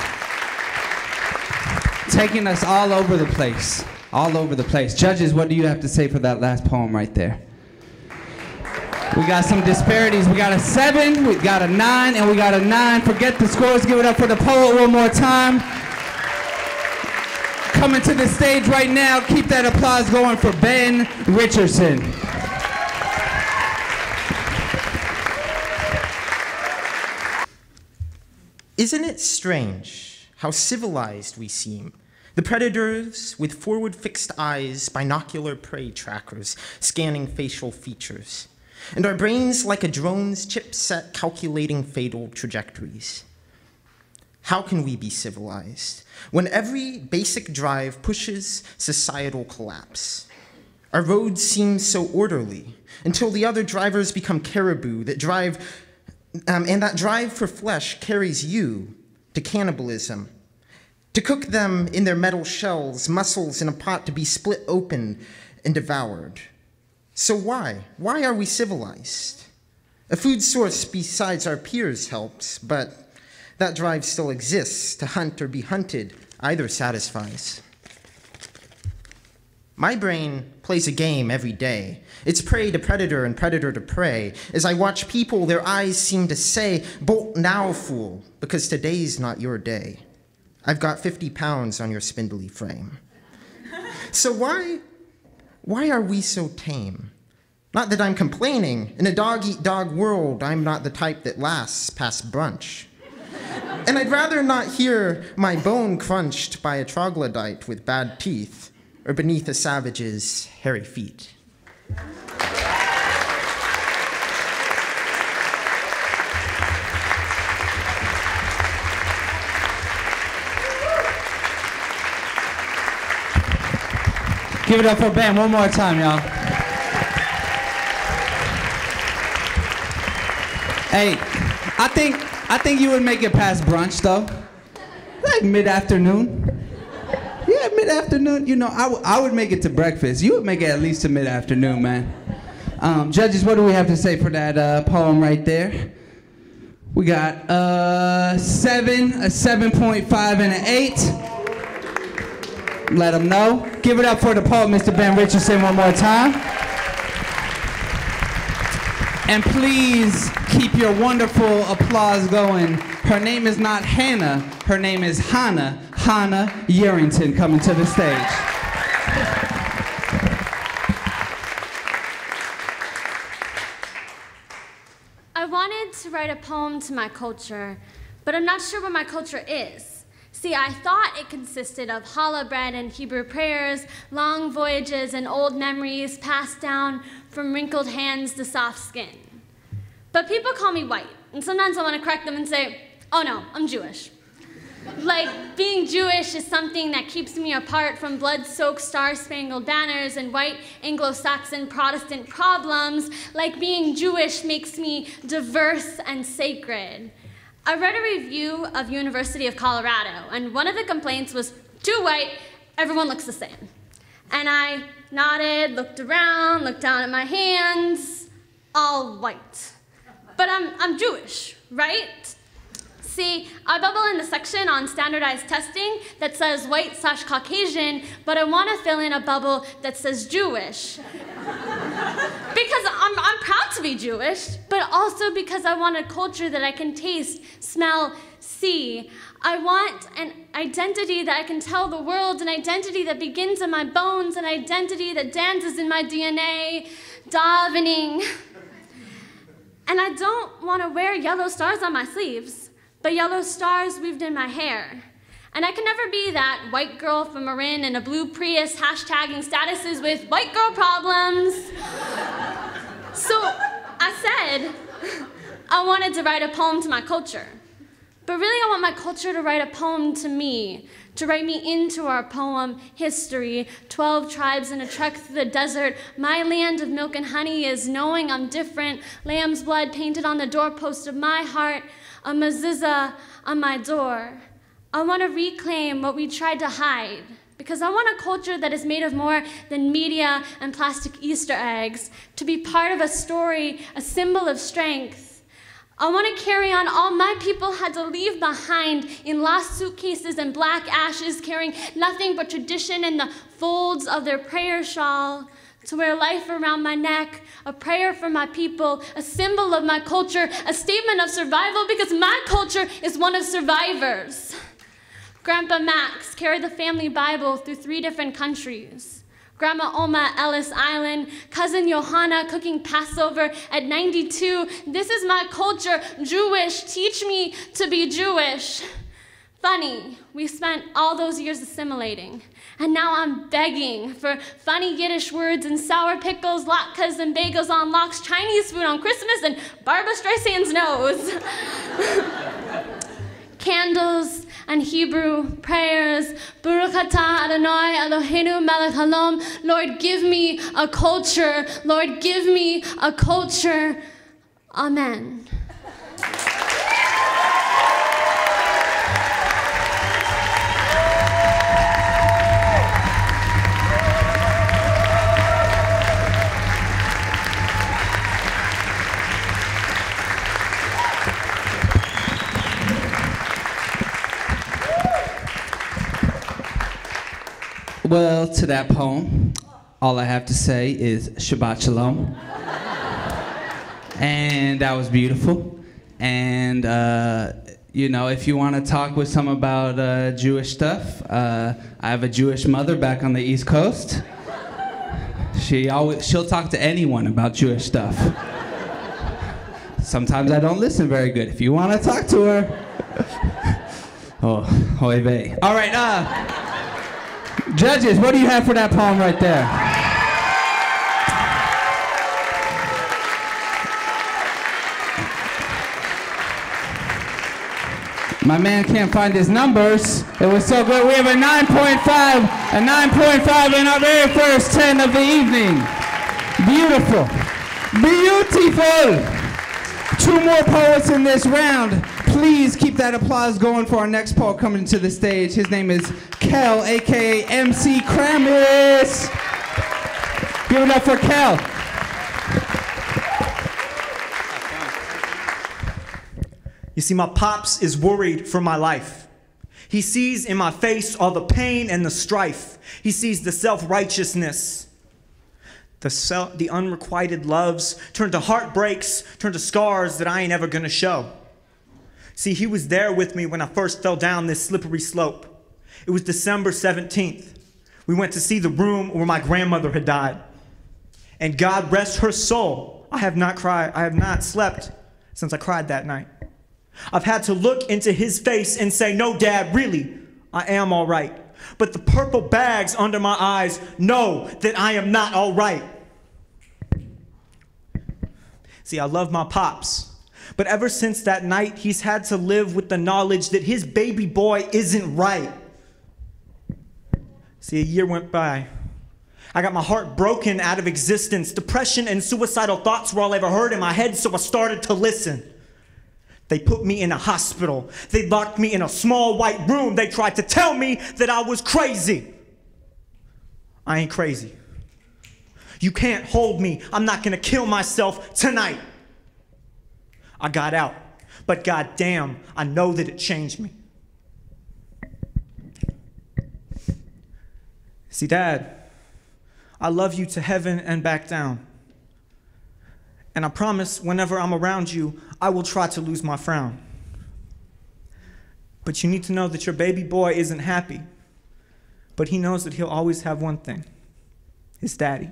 Taking us all over the place. All over the place. Judges, what do you have to say for that last poem right there? We got some disparities. We got a 7, we got a 9, and we got a 9. Forget the scores. Give it up for the poet one more time. Coming to the stage right now. Keep that applause going for Ben Richardson. Isn't it strange how civilized we seem? The predators with forward fixed eyes, binocular prey trackers, scanning facial features. And our brains like a drone's chipset calculating fatal trajectories. How can we be civilized when every basic drive pushes societal collapse? Our roads seem so orderly until the other drivers become caribou that drive, and that drive for flesh carries you to cannibalism, to cook them in their metal shells, muscles in a pot to be split open and devoured. So why? Why are we civilized? A food source besides our peers helps, but that drive still exists. To hunt or be hunted, either satisfies. My brain plays a game every day. It's prey to predator and predator to prey. As I watch people, their eyes seem to say, "Bolt now, fool, because today's not your day. I've got 50 pounds on your spindly frame." So why are we so tame? Not that I'm complaining. In a dog-eat-dog world, I'm not the type that lasts past brunch. And I'd rather not hear my bone crunched by a troglodyte with bad teeth or beneath a savage's hairy feet. Give it up for Ben one more time, y'all. Hey, I think you would make it past brunch though, like mid-afternoon. Yeah, mid-afternoon. You know, I would make it to breakfast. You would make it at least to mid-afternoon, man. Judges, what do we have to say for that poem right there? We got 7, a 7.5, and an 8. Let them know. Give it up for the poet, Mr. Ben Richardson, one more time. And please keep your wonderful applause going. Her name is not Hannah. Her name is Hannah Yerington coming to the stage. I wanted to write a poem to my culture, but I'm not sure what my culture is. See, I thought it consisted of challah bread and Hebrew prayers, long voyages and old memories passed down from wrinkled hands to soft skin. But people call me white, and sometimes I want to correct them and say, oh no, I'm Jewish. Like, being Jewish is something that keeps me apart from blood-soaked star-spangled banners and white Anglo-Saxon Protestant problems. Like, being Jewish makes me diverse and sacred. I read a review of University of Colorado, and one of the complaints was, too white, everyone looks the same. And I nodded, looked around, looked down at my hands, all white. But I'm Jewish, right? See, I bubble in the section on standardized testing that says white/Caucasian, but I want to fill in a bubble that says Jewish. Because I'm proud to be Jewish, but also because I want a culture that I can taste, smell, see. I want an identity that I can tell the world, an identity that begins in my bones, an identity that dances in my DNA, davening. And I don't want to wear yellow stars on my sleeves, but yellow stars weaved in my hair. And I can never be that white girl from Marin in a blue Prius hashtagging statuses with white girl problems. So I said I wanted to write a poem to my culture. But really I want my culture to write a poem to me, to write me into our poem, history, 12 tribes in a trek through the desert. My land of milk and honey is knowing I'm different. Lamb's blood painted on the doorpost of my heart, a mezuzah on my door. I want to reclaim what we tried to hide, because I want a culture that is made of more than media and plastic Easter eggs, to be part of a story, a symbol of strength. I want to carry on all my people had to leave behind in lost suitcases and black ashes, carrying nothing but tradition in the folds of their prayer shawl, to wear life around my neck, a prayer for my people, a symbol of my culture, a statement of survival, because my culture is one of survivors. Grandpa Max carried the family Bible through 3 different countries. Grandma Oma, Ellis Island, cousin Johanna cooking Passover at 92. This is my culture, Jewish. Teach me to be Jewish. Funny, we spent all those years assimilating, and now I'm begging for funny Yiddish words and sour pickles, latkes and bagels on lox, Chinese food on Christmas, and Barbra Streisand's nose. Candles and Hebrew prayers. Baruch atah Adonai Eloheinu melech haolam. Lord, give me a culture. Lord, give me a culture. Amen. Well, to that poem, all I have to say is Shabbat Shalom. And that was beautiful. And, you know, if you want to talk with some about Jewish stuff, I have a Jewish mother back on the East Coast. She'll talk to anyone about Jewish stuff. Sometimes I don't listen very good. If you want to talk to her, oh, oy vey. All right, judges, what do you have for that poem right there? My man can't find his numbers. It was so good. We have a 9.5 in our very first 10 of the evening. Beautiful. Beautiful. 2 more poets in this round. Please keep that applause going for our next poet coming to the stage. His name is Kel, aka MC Kramis. Give it up for Kel. You see, my pops is worried for my life. He sees in my face all the pain and the strife. He sees the self-righteousness. The unrequited loves turn to heartbreaks, turn to scars that I ain't ever gonna show. See, he was there with me when I first fell down this slippery slope. It was December 17th. We went to see the room where my grandmother had died. And God rest her soul. I have not slept since I cried that night. I've had to look into his face and say, no, Dad, really, I am all right. But the purple bags under my eyes know that I am not all right. See, I love my pops. But ever since that night, he's had to live with the knowledge that his baby boy isn't right. See, a year went by. I got my heart broken out of existence. Depression and suicidal thoughts were all I ever heard in my head, so I started to listen. They put me in a hospital. They locked me in a small white room. They tried to tell me that I was crazy. I ain't crazy. You can't hold me. I'm not gonna kill myself tonight. I got out, but goddamn, I know that it changed me. See, Dad, I love you to heaven and back down. And I promise whenever I'm around you, I will try to lose my frown. But you need to know that your baby boy isn't happy. But he knows that he'll always have one thing, his daddy.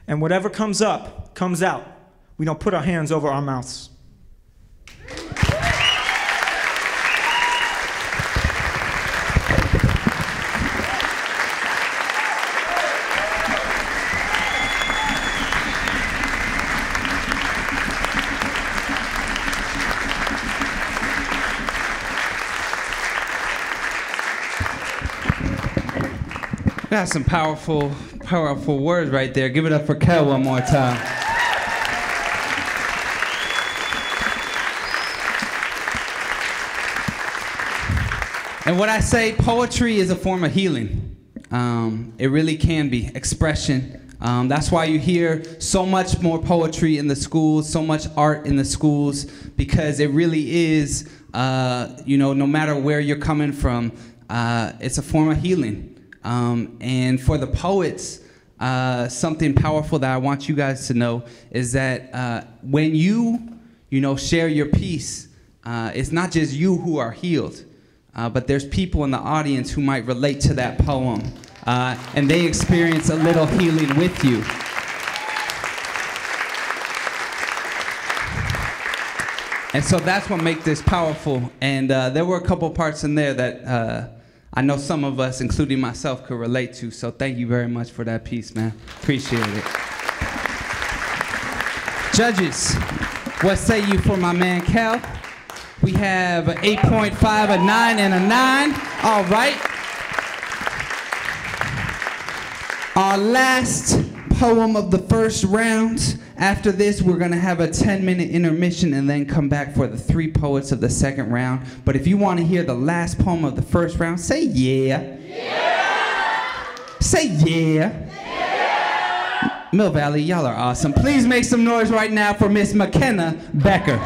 And whatever comes up, comes out. We don't put our hands over our mouths. That's some powerful, powerful words right there. Give it up for Kel one more time. And what I say, poetry is a form of healing. It really can be expression. That's why you hear so much more poetry in the schools, so much art in the schools, because it really is, no matter where you're coming from, it's a form of healing. And for the poets, something powerful that I want you guys to know is that when you share your piece, it's not just you who are healed, but there's people in the audience who might relate to that poem. And they experience a little healing with you. And so that's what makes this powerful. And there were a couple parts in there that I know some of us, including myself, could relate to. So thank you very much for that piece, man. Appreciate it. Judges, what say you for my man Kel? We have an 8.5, a 9, and a 9. All right. Our last poem of the first round. After this, we're going to have a 10-minute intermission and then come back for the 3 poets of the second round. But if you want to hear the last poem of the first round, say yeah. Yeah. Say yeah. Yeah. Mill Valley, y'all are awesome. Please make some noise right now for Miss McKenna Becker.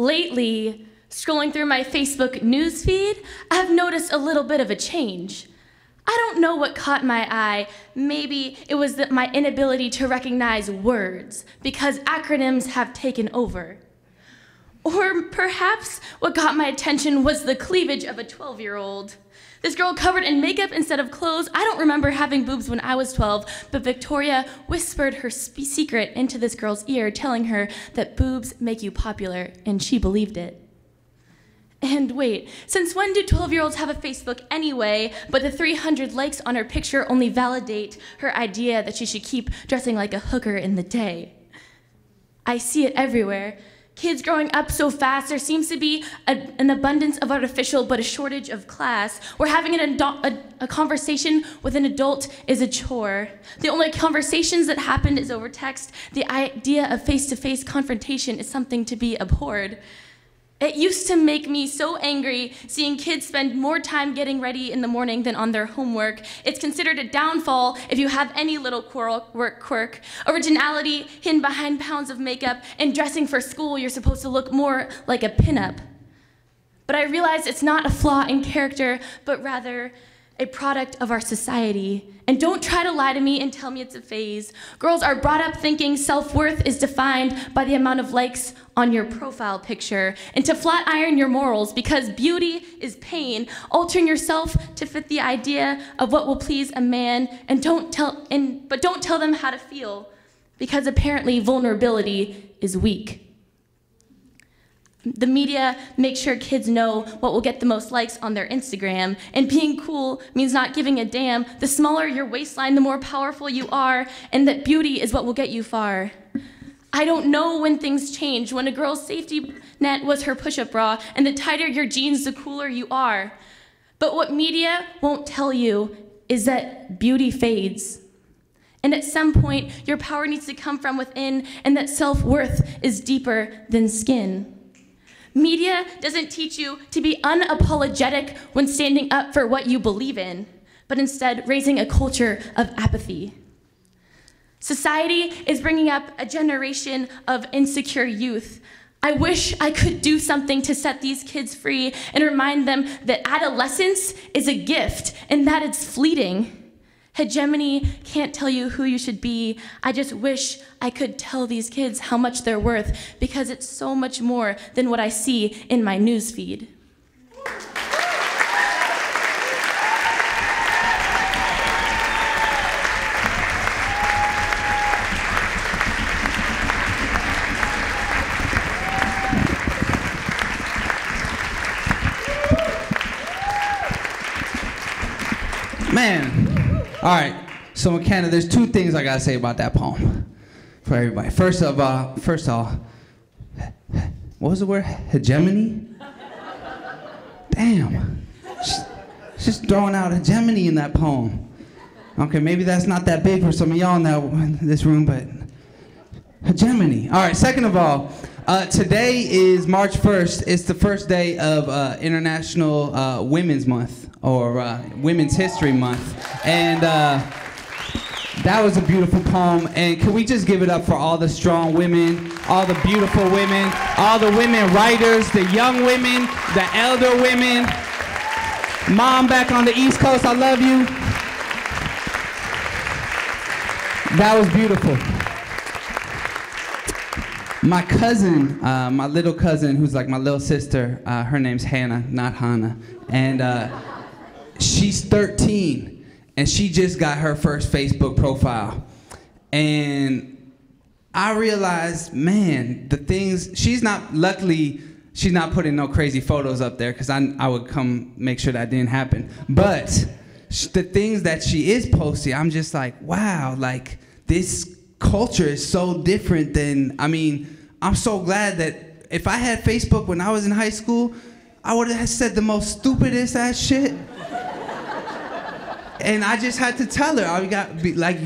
Lately, scrolling through my Facebook newsfeed, I've noticed a little bit of a change. I don't know what caught my eye. Maybe it was my inability to recognize words because acronyms have taken over. Or perhaps what got my attention was the cleavage of a 12-year-old. This girl covered in makeup instead of clothes. I don't remember having boobs when I was 12, but Victoria whispered her secret into this girl's ear, telling her that boobs make you popular, and she believed it. And wait, since when do 12-year-olds have a Facebook anyway, but the 300 likes on her picture only validate her idea that she should keep dressing like a hooker in the day? I see it everywhere. Kids growing up so fast, there seems to be an abundance of artificial but a shortage of class, where having a conversation with an adult is a chore. The only conversations that happen is over text. The idea of face-to-face confrontation is something to be abhorred. It used to make me so angry seeing kids spend more time getting ready in the morning than on their homework. It's considered a downfall if you have any little quirk. Originality hidden behind pounds of makeup, and dressing for school, you're supposed to look more like a pinup. But I realize it's not a flaw in character, but rather a product of our society. And don't try to lie to me and tell me it's a phase. Girls are brought up thinking self-worth is defined by the amount of likes on your profile picture, and to flat iron your morals because beauty is pain, altering yourself to fit the idea of what will please a man, but don't tell them how to feel, because apparently vulnerability is weak. The media makes sure kids know what will get the most likes on their Instagram, and being cool means not giving a damn. The smaller your waistline, the more powerful you are, and that beauty is what will get you far. I don't know when things change, when a girl's safety net was her push-up bra, and the tighter your jeans, the cooler you are. But what media won't tell you is that beauty fades. And at some point, your power needs to come from within, and that self-worth is deeper than skin. Media doesn't teach you to be unapologetic when standing up for what you believe in, but instead raising a culture of apathy. Society is bringing up a generation of insecure youth. I wish I could do something to set these kids free and remind them that adolescence is a gift and that it's fleeting. Hegemony can't tell you who you should be. I just wish I could tell these kids how much they're worth, because it's so much more than what I see in my newsfeed. Man. All right, so McKenna, there's 2 things I gotta say about that poem. for everybody. First of all, what was the word? Hegemony? Damn. She's throwing out hegemony in that poem. Okay, maybe that's not that big for some of y'all in this room, but hegemony. All right, second of all, today is March 1st. It's the first day of International Women's Month, or Women's History Month. And that was a beautiful poem. And can we just give it up for all the strong women, all the beautiful women, all the women writers, the young women, the elder women. Mom back on the East Coast, I love you. That was beautiful. My cousin, my little cousin, who's like my little sister, her name's Hannah, not Hannah. And she's 13. And she just got her first Facebook profile. And I realized, man, the things, luckily, she's not putting no crazy photos up there, because I would come make sure that didn't happen. But the things that she is posting, I'm just like, wow, like this culture is so different than, I'm so glad that if I had Facebook when I was in high school, I would have said the most stupidest ass shit. And I just had to tell her, you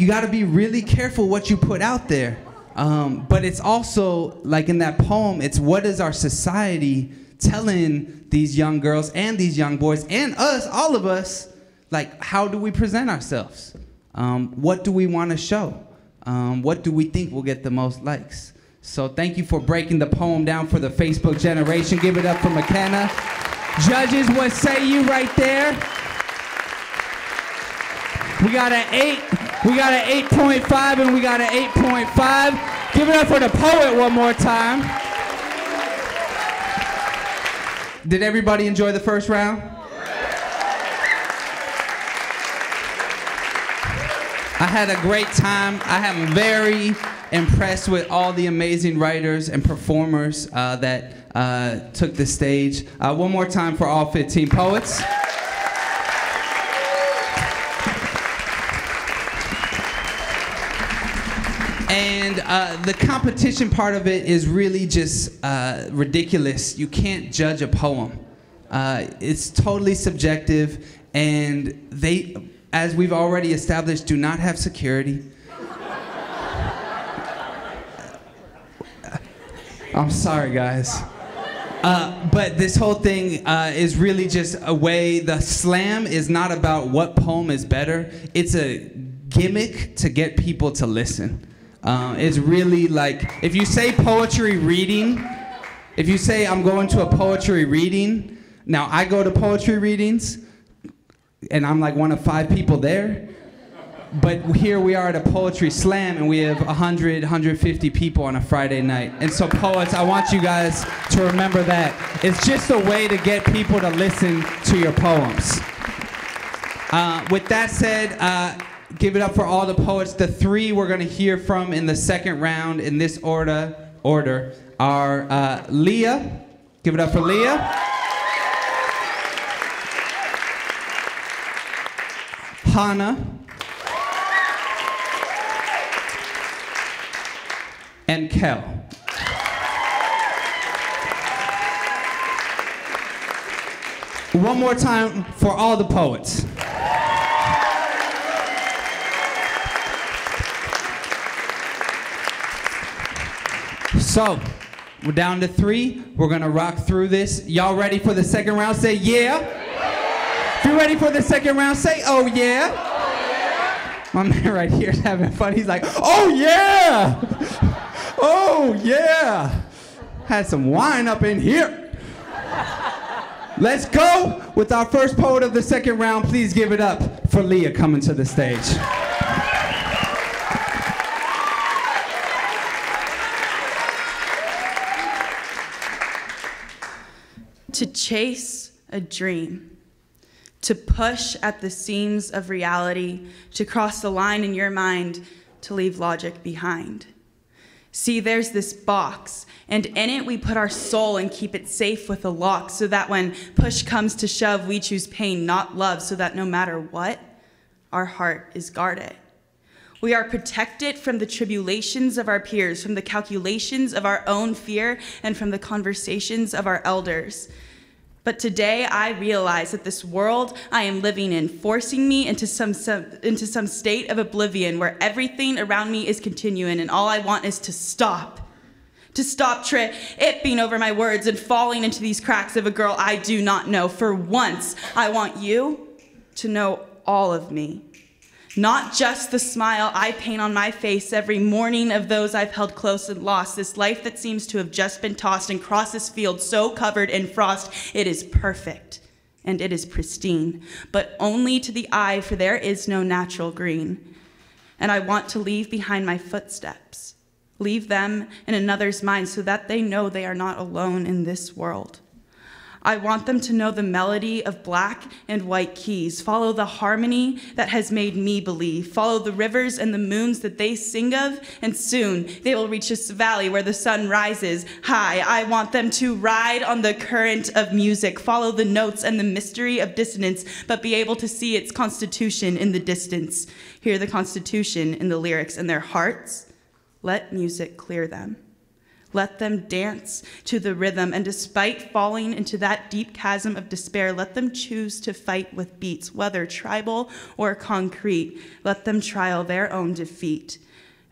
gotta be really careful what you put out there. But it's also, like in that poem, it's what is our society telling these young girls and these young boys and us, all of us, like how do we present ourselves? What do we want to show? What do we think will get the most likes? So thank you for breaking the poem down for the Facebook generation. Give it up for McKenna. Judges, what say you right there? We got an 8.5 and we got an 8.5. Give it up for the poet one more time. Did everybody enjoy the first round? I had a great time. I am very impressed with all the amazing writers and performers that took the stage. One more time for all 15 poets. And the competition part of it is really just ridiculous. You can't judge a poem. It's totally subjective, and they, as we've already established, do not have security. I'm sorry, guys. But this whole thing is really just a way, the slam is not about what poem is better. It's a gimmick to get people to listen. It's really like, if you say poetry reading, if you say I'm going to a poetry reading, now I go to poetry readings, and I'm like one of 5 people there. But here we are at a poetry slam, and we have 100, 150 people on a Friday night. And so poets, I want you guys to remember that. It's just a way to get people to listen to your poems. With that said, give it up for all the poets. The 3 we're gonna hear from in the second round in this order are Leah. Give it up for Leah. Hannah. And Kel. One more time for all the poets. So, we're down to 3. We're gonna rock through this. Y'all ready for the second round? Say yeah. If you're ready for the second round, say oh yeah. My man right here is having fun. He's like, oh yeah! Oh yeah! Had some wine up in here. Let's go with our first poet of the second round. Please give it up for Leah coming to the stage. To chase a dream, to push at the seams of reality, to cross the line in your mind, to leave logic behind. See, there's this box, and in it we put our soul and keep it safe with a lock, so that when push comes to shove, we choose pain, not love, so that no matter what, our heart is guarded. We are protected from the tribulations of our peers, from the calculations of our own fear, and from the conversations of our elders. But today I realize that this world I am living in, forcing me into some state of oblivion where everything around me is continuing, and all I want is to stop tripping over my words and falling into these cracks of a girl I do not know. For once, I want you to know all of me. Not just the smile I paint on my face every morning of those I've held close and lost. This life that seems to have just been tossed and crossed this field so covered in frost. It is perfect and it is pristine, but only to the eye, for there is no natural green. And I want to leave behind my footsteps, leave them in another's mind so that they know they are not alone in this world. I want them to know the melody of black and white keys, follow the harmony that has made me believe, follow the rivers and the moons that they sing of, and soon they will reach this valley where the sun rises high. I want them to ride on the current of music, follow the notes and the mystery of dissonance, but be able to see its constitution in the distance, hear the constitution in the lyrics in their hearts. Let music clear them. Let them dance to the rhythm, and despite falling into that deep chasm of despair, let them choose to fight with beats, whether tribal or concrete. Let them trial their own defeat.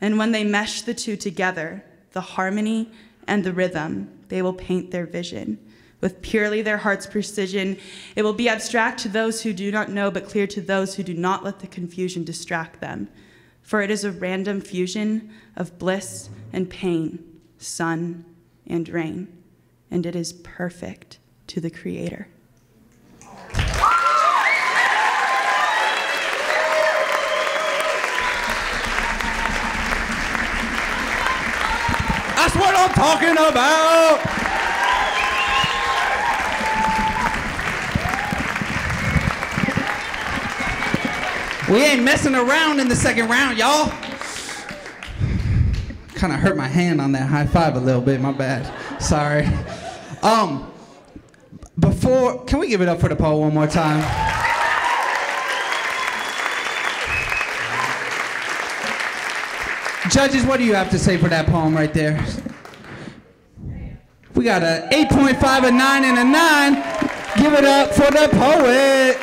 And when they mesh the two together, the harmony and the rhythm, they will paint their vision. With purely their heart's precision, it will be abstract to those who do not know, but clear to those who do not let the confusion distract them. For it is a random fusion of bliss and pain, sun and rain, and it is perfect to the Creator. That's what I'm talking about. We ain't messing around in the second round, y'all. Kind of hurt my hand on that high five a little bit, my bad. Sorry. Can we give it up for the poet one more time? Judges, what do you have to say for that poem right there? We got a 8.5, a 9, and a 9. Give it up for the poet.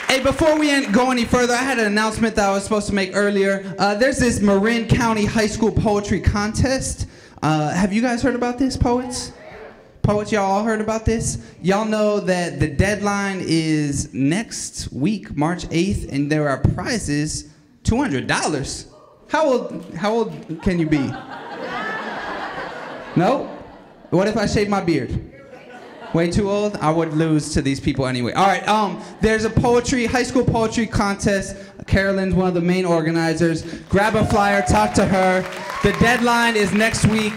Hey, before we go any further, I had an announcement that I was supposed to make earlier. There's this Marin County High School Poetry Contest. Have you guys heard about this, poets? Poets, y'all all heard about this? Y'all know that the deadline is next week, March 8th, and there are prizes, $200. How old can you be? No? What if I shave my beard? Way too old? I would lose to these people anyway. All right, there's a high school poetry contest. Carolyn's one of the main organizers. Grab a flyer, talk to her. The deadline is next week.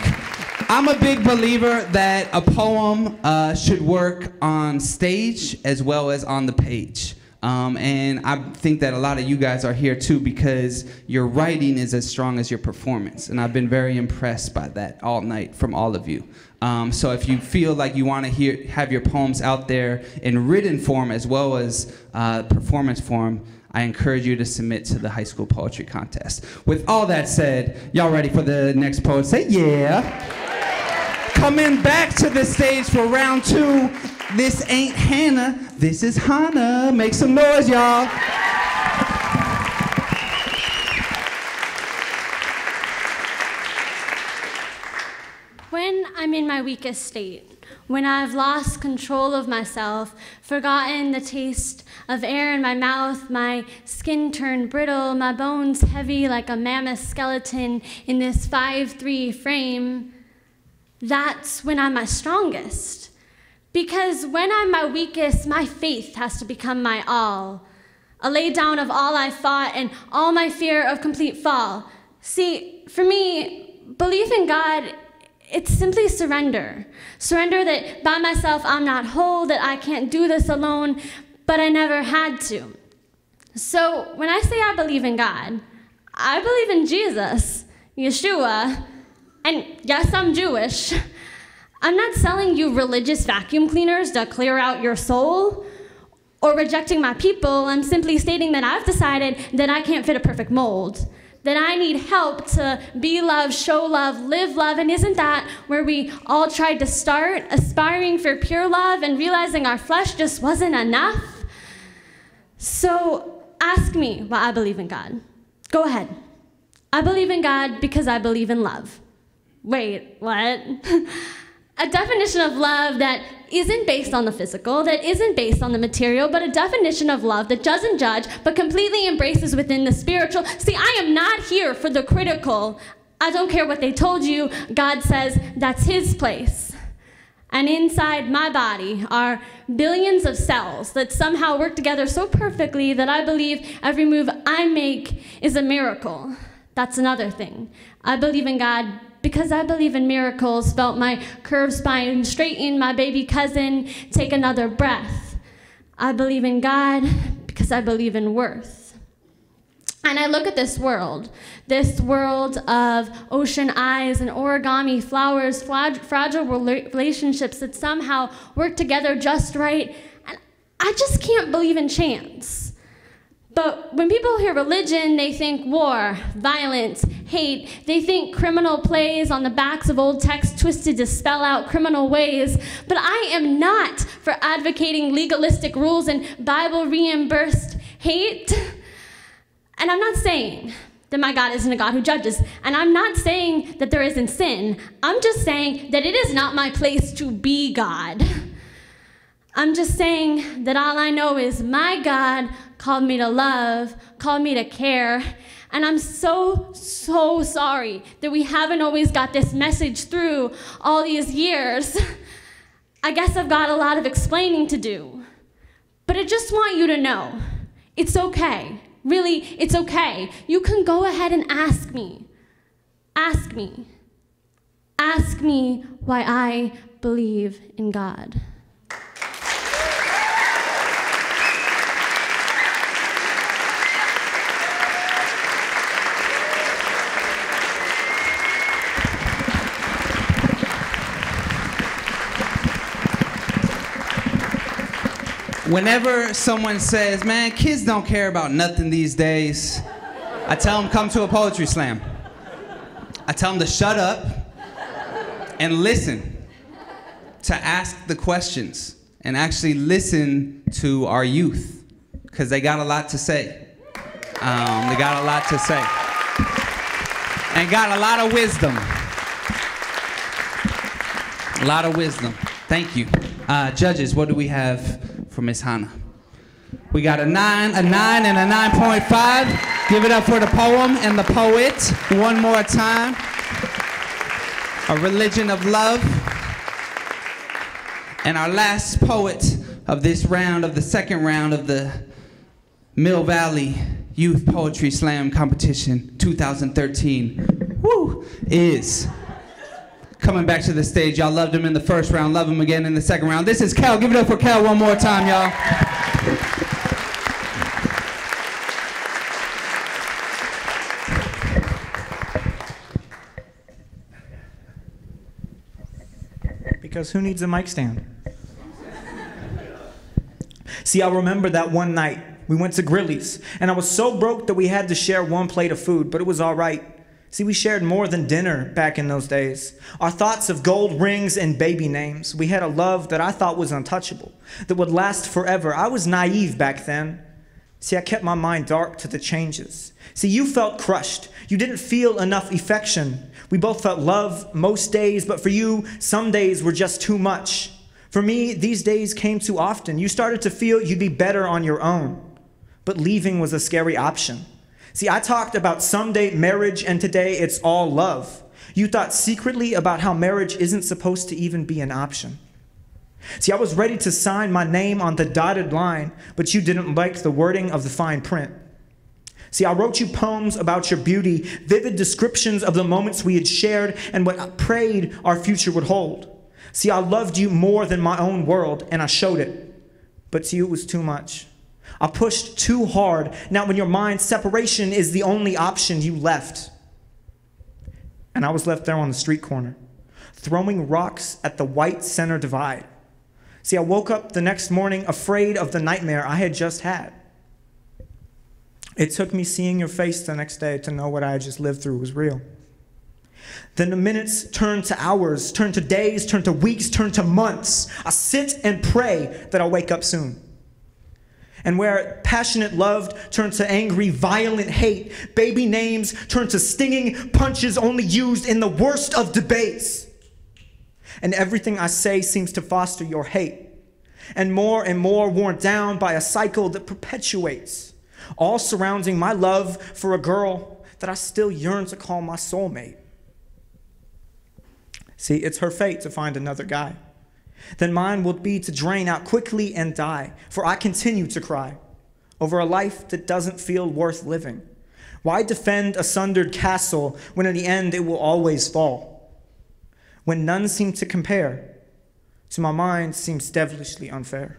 I'm a big believer that a poem should work on stage as well as on the page. And I think that a lot of you guys are here too because your writing is as strong as your performance. And I've been very impressed by that all night from all of you. So if you feel like you want to have your poems out there in written form as well as performance form, I encourage you to submit to the high school poetry contest. With all that said, y'all ready for the next poet? Say yeah. Coming back to the stage for round 2. This ain't Hannah, this is Hannah. Make some noise, y'all. When I'm in my weakest state, when I've lost control of myself, forgotten the taste of air in my mouth, my skin turned brittle, my bones heavy like a mammoth skeleton in this 5'3" frame, that's when I'm my strongest. Because when I'm my weakest, my faith has to become my all. A lay down of all I fought and all my fear of complete fall. See, for me, belief in God, it's simply surrender. Surrender that by myself I'm not whole, that I can't do this alone, but I never had to. So when I say I believe in God, I believe in Jesus, Yeshua, and yes, I'm Jewish. I'm not selling you religious vacuum cleaners to clear out your soul or rejecting my people. I'm simply stating that I've decided that I can't fit a perfect mold, that I need help to be love, show love, live love. And isn't that where we all tried to start, aspiring for pure love and realizing our flesh just wasn't enough? So ask me why I believe in God. Go ahead. I believe in God because I believe in love. Wait, what? A definition of love that isn't based on the physical, that isn't based on the material, but a definition of love that doesn't judge, but completely embraces within the spiritual. See, I am not here for the critical. I don't care what they told you. God says that's his place. And inside my body are billions of cells that somehow work together so perfectly that I believe every move I make is a miracle. That's another thing. I believe in God because I believe in miracles. Felt my curved spine straighten, my baby cousin take another breath. I believe in God because I believe in worth. And I look at this world of ocean eyes and origami flowers, fragile relationships that somehow work together just right, and I just can't believe in chance. But when people hear religion, they think war, violence, hate. They think criminal plays on the backs of old texts twisted to spell out criminal ways. But I am not for advocating legalistic rules and Bible-reimbursed hate. And I'm not saying that my God isn't a God who judges. And I'm not saying that there isn't sin. I'm just saying that it is not my place to be God. I'm just saying that all I know is my God called me to love, called me to care, and I'm so sorry that we haven't always got this message through all these years. I guess I've got a lot of explaining to do, but I just want you to know, it's okay. Really, it's okay. You can go ahead and ask me. Ask me. Ask me why I believe in God. Whenever someone says, man, kids don't care about nothing these days, I tell them, come to a poetry slam. I tell them to shut up and listen, to ask the questions, and actually listen to our youth, because they got a lot to say. They got a lot to say. And got a lot of wisdom. A lot of wisdom. Thank you. Judges, what do we have for Miss Hannah? We got a 9, and a 9.5. Give it up for the poem and the poet one more time. A Religion of Love. And our last poet of this round, of the second round of the Mill Valley Youth Poetry Slam Competition 2013, is coming back to the stage. Y'all loved him in the first round, love him again in the second round. This is Kel. Give it up for Kel one more time, y'all. Because who needs a mic stand? See, I remember that one night we went to Grilly's, and I was so broke that we had to share one plate of food, but it was all right. See, we shared more than dinner back in those days. Our thoughts of gold rings and baby names. We had a love that I thought was untouchable, that would last forever. I was naive back then. See, I kept my mind dark to the changes. See, you felt crushed. You didn't feel enough affection. We both felt love most days, but for you, some days were just too much. For me, these days came too often. You started to feel you'd be better on your own, but leaving was a scary option. See, I talked about someday marriage, and today it's all love. You thought secretly about how marriage isn't supposed to even be an option. See, I was ready to sign my name on the dotted line, but you didn't like the wording of the fine print. See, I wrote you poems about your beauty, vivid descriptions of the moments we had shared and what I prayed our future would hold. See, I loved you more than my own world, and I showed it. But to you, it was too much. I pushed too hard. Now in your mind, separation is the only option. You left. And I was left there on the street corner, throwing rocks at the white center divide. See, I woke up the next morning afraid of the nightmare I had just had. It took me seeing your face the next day to know what I had just lived through was real. Then the minutes turned to hours, turned to days, turned to weeks, turned to months. I sit and pray that I'll wake up soon. And where passionate love turned to angry, violent hate, baby names turned to stinging punches only used in the worst of debates. And everything I say seems to foster your hate, and more worn down by a cycle that perpetuates, all surrounding my love for a girl that I still yearn to call my soulmate. See, it's her fate to find another guy. Then mine will be to drain out quickly and die, for I continue to cry over a life that doesn't feel worth living. Why defend a sundered castle when in the end it will always fall? When none seem to compare, to my mind seems devilishly unfair.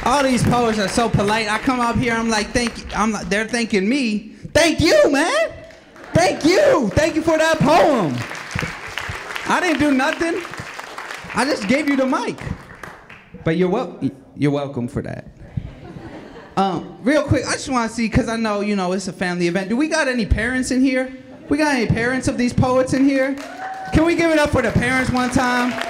All these poets are so polite. I come up here, I'm like, thank you. They're thanking me. Thank you, man. Thank you. Thank you for that poem. I didn't do nothing. I just gave you the mic. But you're welcome for that. Real quick, I just want to see, because I know, it's a family event. Do we got any parents in here? We got any parents of these poets in here? Can we give it up for the parents one time?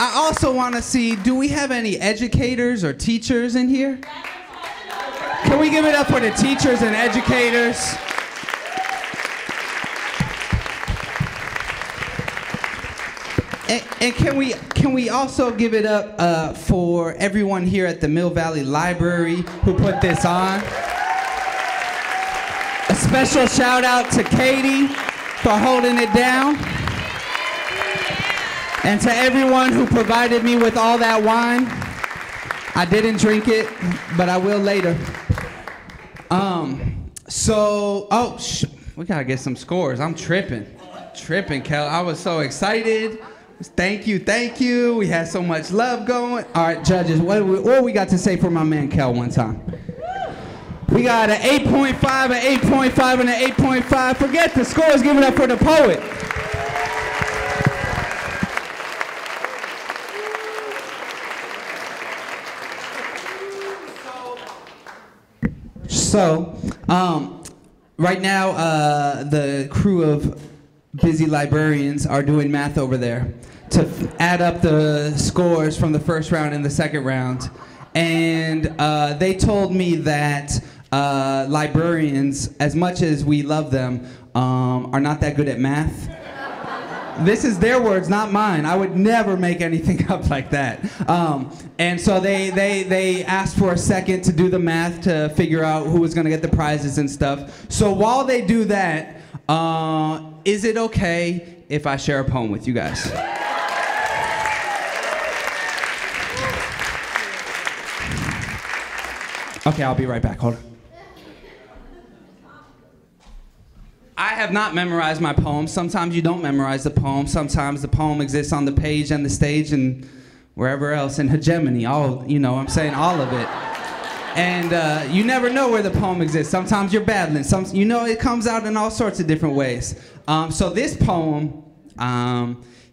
I also want to see, do we have any educators or teachers in here? Can we give it up for the teachers and educators? And can we also give it up for everyone here at the Mill Valley Library who put this on? A special shout out to Katie for holding it down. And to everyone who provided me with all that wine. I didn't drink it, but I will later. We gotta get some scores. I'm tripping, Kel. I was so excited. Thank you. We had so much love going. All right, judges, what we got to say for my man Kel one time? We got an 8.5, an 8.5, and an 8.5. Forget the scores, give it up for the poet. So, right now, the crew of busy librarians are doing math over there to add up the scores from the first round and the second round. And they told me that librarians, as much as we love them, are not that good at math. This is their words, not mine. I would never make anything up like that. And so they asked for a second to do the math to figure out who was gonna get the prizes and stuff. So while they do that, is it okay if I share a poem with you guys? Okay, I'll be right back, hold on. I have not memorized my poem. Sometimes you don't memorize the poem. Sometimes the poem exists on the page and the stage and wherever else in hegemony. All of it. And you never know where the poem exists. Sometimes you're battling. It comes out in all sorts of different ways. So this poem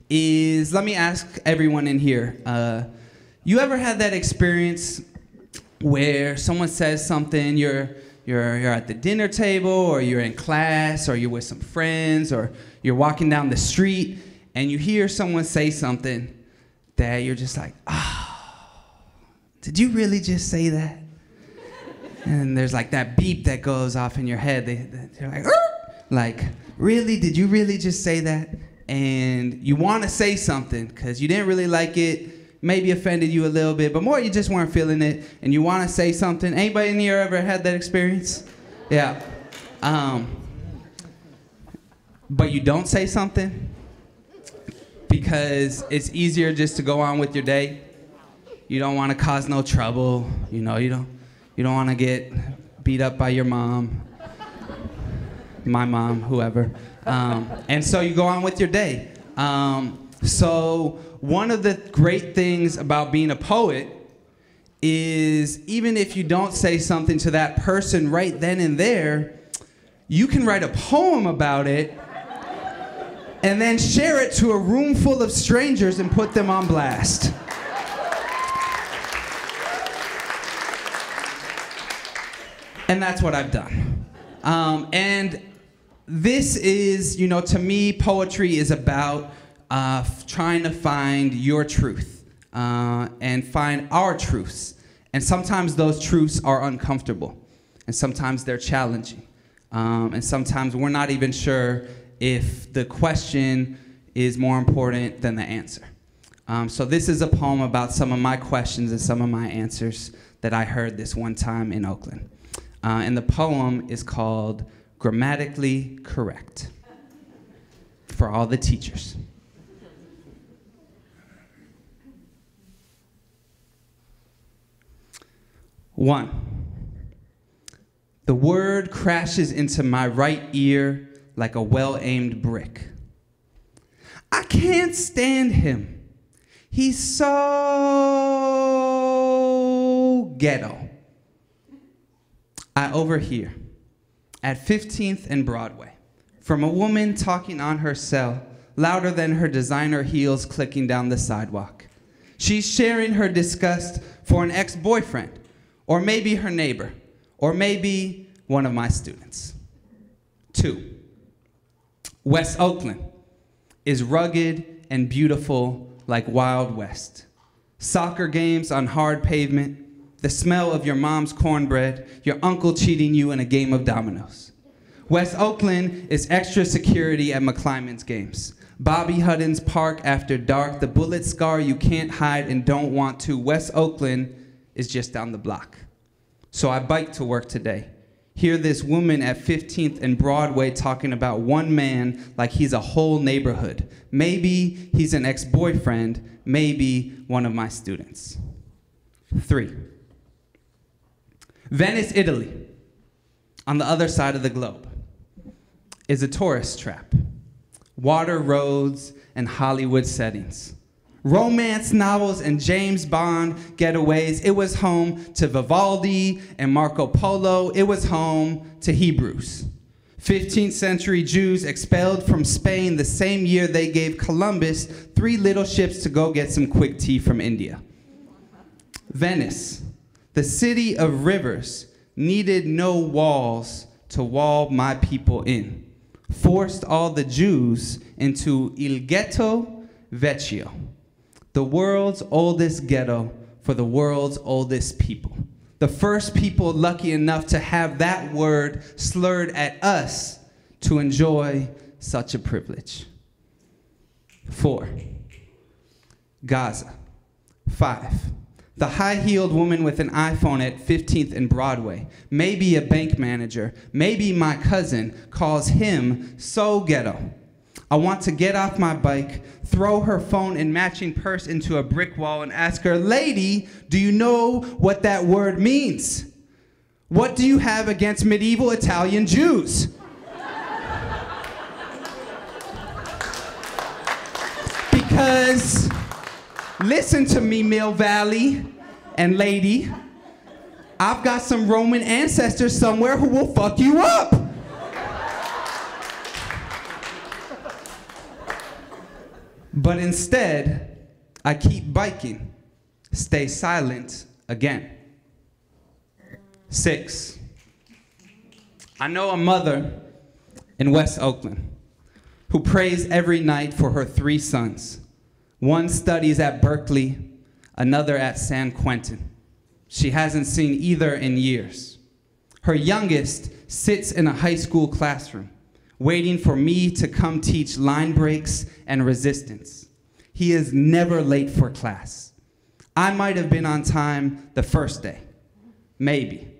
is, let me ask everyone in here. You ever had that experience where someone says something, you're at the dinner table, or you're in class, or you're with some friends, or you're walking down the street, and you hear someone say something that you're just like, did you really just say that? And there's like that beep that goes off in your head. They're like, really? Did you really just say that? And you want to say something because you didn't really like it, maybe offended you a little bit, but more you just weren't feeling it, and you want to say something. Anybody in here ever had that experience? Yeah. But you don't say something because it's easier just to go on with your day. You don't want to cause no trouble. You know, you don't want to get beat up by your mom, my mom, whoever. And so you go on with your day. So one of the great things about being a poet is even if you don't say something to that person right then and there, you can write a poem about it and then share it to a room full of strangers and put them on blast. And that's what I've done. And this is, you know, to me, poetry is about trying to find your truth and find our truths. And sometimes those truths are uncomfortable, and sometimes they're challenging. And sometimes we're not even sure if the question is more important than the answer. So this is a poem about some of my questions and some of my answers that I heard this one time in Oakland. And the poem is called Grammatically Correct, for all the teachers. One, the word crashes into my right ear like a well-aimed brick. I can't stand him. He's so ghetto. I overhear, at 15th and Broadway, from a woman talking on her cell, louder than her designer heels clicking down the sidewalk. She's sharing her disgust for an ex-boyfriend, or maybe her neighbor, or maybe one of my students. 2, West Oakland is rugged and beautiful like Wild West. Soccer games on hard pavement, the smell of your mom's cornbread, your uncle cheating you in a game of dominoes. West Oakland is extra security at McClymonds games. Bobby Hutton's Park after dark, the bullet scar you can't hide and don't want to. West Oakland is just down the block. So I biked to work today. Hear this woman at 15th and Broadway talking about one man like he's a whole neighborhood. Maybe he's an ex-boyfriend, maybe one of my students. 3, Venice, Italy, on the other side of the globe, is a tourist trap. Water roads and Hollywood settings. Romance novels and James Bond getaways. It was home to Vivaldi and Marco Polo. It was home to Hebrews. 15th century Jews expelled from Spain the same year they gave Columbus 3 little ships to go get some quick tea from India. Venice, the city of rivers, needed no walls to wall my people in. Forced all the Jews into Il Ghetto Vecchio, the world's oldest ghetto for the world's oldest people. The first people lucky enough to have that word slurred at us to enjoy such a privilege. 4, Gaza. 5, the high-heeled woman with an iPhone at 15th and Broadway, maybe a bank manager, maybe my cousin, calls him so ghetto. I want to get off my bike, throw her phone and matching purse into a brick wall and ask her, lady, do you know what that word means? What do you have against medieval Italian Jews? Because, listen to me, Mill Valley and lady, I've got some Roman ancestors somewhere who will fuck you up. But instead, I keep biking, stay silent again. 6, I know a mother in West Oakland who prays every night for her 3 sons. One studies at Berkeley, another at San Quentin. She hasn't seen either in years. Her youngest sits in a high school classroom, waiting for me to come teach line breaks and resistance. He is never late for class. I might have been on time the first day, maybe.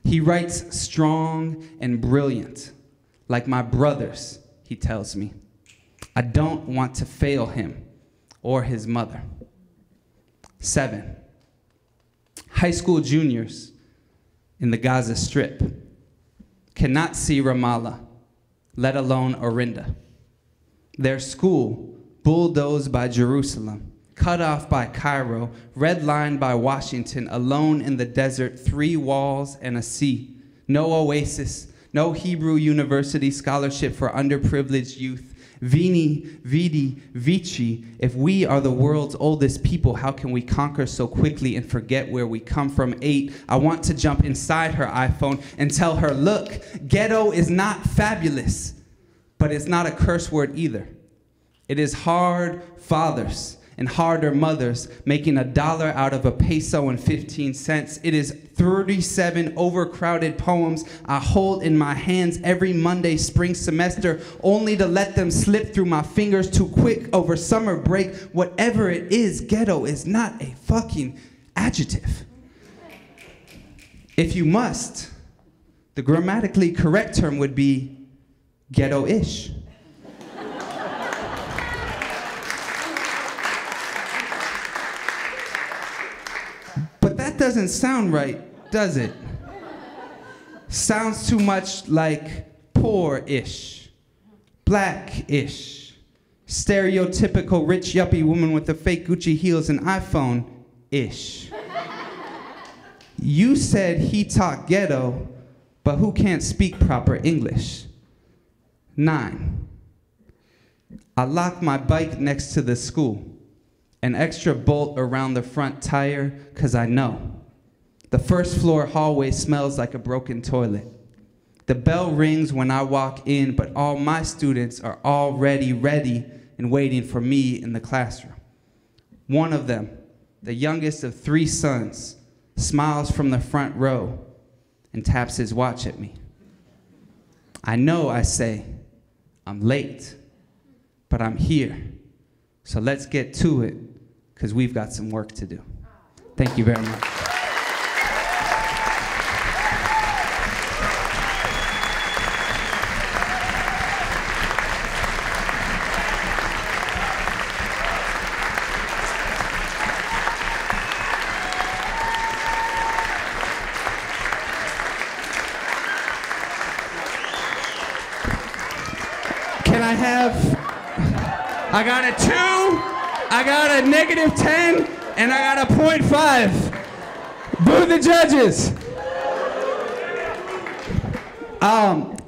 He writes strong and brilliant, like my brothers, he tells me. I don't want to fail him or his mother. 7, high school juniors in the Gaza Strip cannot see Ramallah, let alone Orinda. Their school, bulldozed by Jerusalem, cut off by Cairo, redlined by Washington, alone in the desert, 3 walls and a sea. No oasis, no Hebrew University scholarship for underprivileged youth. Vini, Vidi, Vici, if we are the world's oldest people, how can we conquer so quickly and forget where we come from? 8, I want to jump inside her iPhone and tell her, look, ghetto is not fabulous, but it's not a curse word either. It is hard fathers and harder mothers making $1 out of a peso and 15 cents. It is 37 overcrowded poems I hold in my hands every Monday spring semester, only to let them slip through my fingers too quick over summer break. Whatever it is, ghetto is not a fucking adjective. If you must, the grammatically correct term would be ghetto-ish. But that doesn't sound right, does it? Sounds too much like poor-ish, black-ish, stereotypical rich yuppie woman with the fake Gucci heels and iPhone-ish. You said he talked ghetto, but who can't speak proper English? 9, I locked my bike next to the school. An extra bolt around the front tire, 'cause I know. The first floor hallway smells like a broken toilet. The bell rings when I walk in, but all my students are already ready and waiting for me in the classroom. One of them, the youngest of 3 sons, smiles from the front row and taps his watch at me. I know, I say, I'm late, but I'm here. So let's get to it, because we've got some work to do. Thank you very much. Can I have, I got a 2, I got a -10, and I got a 0.5. Boo the judges.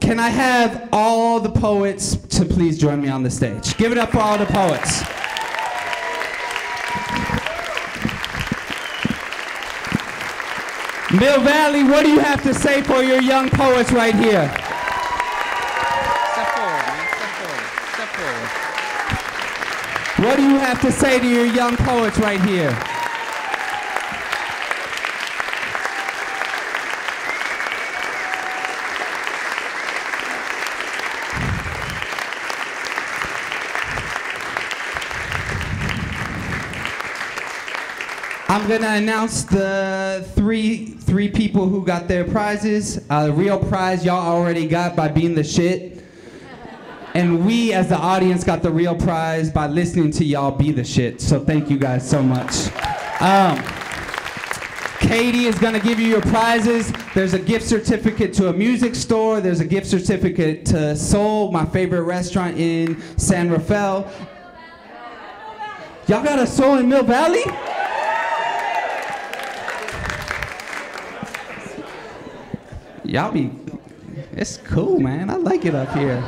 Can I have all the poets to please join me on the stage? Give it up for all the poets. Mill Valley, what do you have to say for your young poets right here? What do you have to say to your young poets right here? I'm gonna announce the three people who got their prizes. The real prize y'all already got by being the shit. And we, as the audience, got the real prize by listening to y'all be the shit. So thank you guys so much. Katie is gonna give you your prizes. There's a gift certificate to a music store. There's a gift certificate to Soul, my favorite restaurant in San Rafael. Y'all got a Soul in Mill Valley? Y'all be, it's cool, man. I like it up here.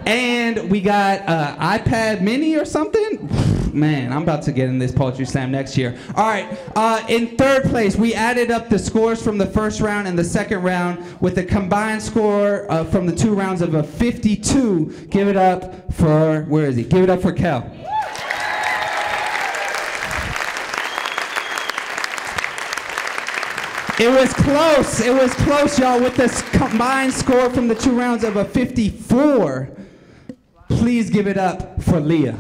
And we got iPad mini or something. Man, I'm about to get in this poetry slam next year. All right, in 3rd place, we added up the scores from the 1st round and the 2nd round with a combined score from the 2 rounds of a 52. Give it up for, where is he? Give it up for Kel. It was close, y'all, with this combined score from the 2 rounds of a 54. Please give it up for Leah.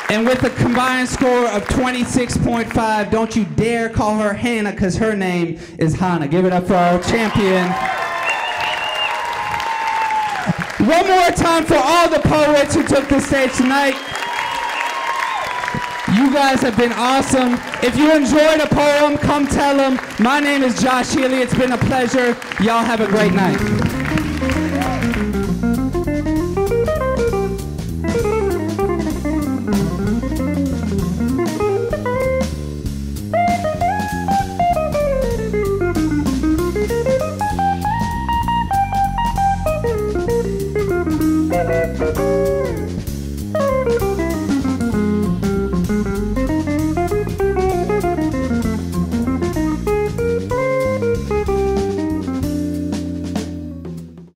And with a combined score of 26.5, don't you dare call her Hannah, because her name is Hannah. Give it up for our champion, One more time for all the poets who took the stage tonight. You guys have been awesome. If you enjoyed a poem, come tell them. My name is Josh Healy. It's been a pleasure. Y'all have a great night.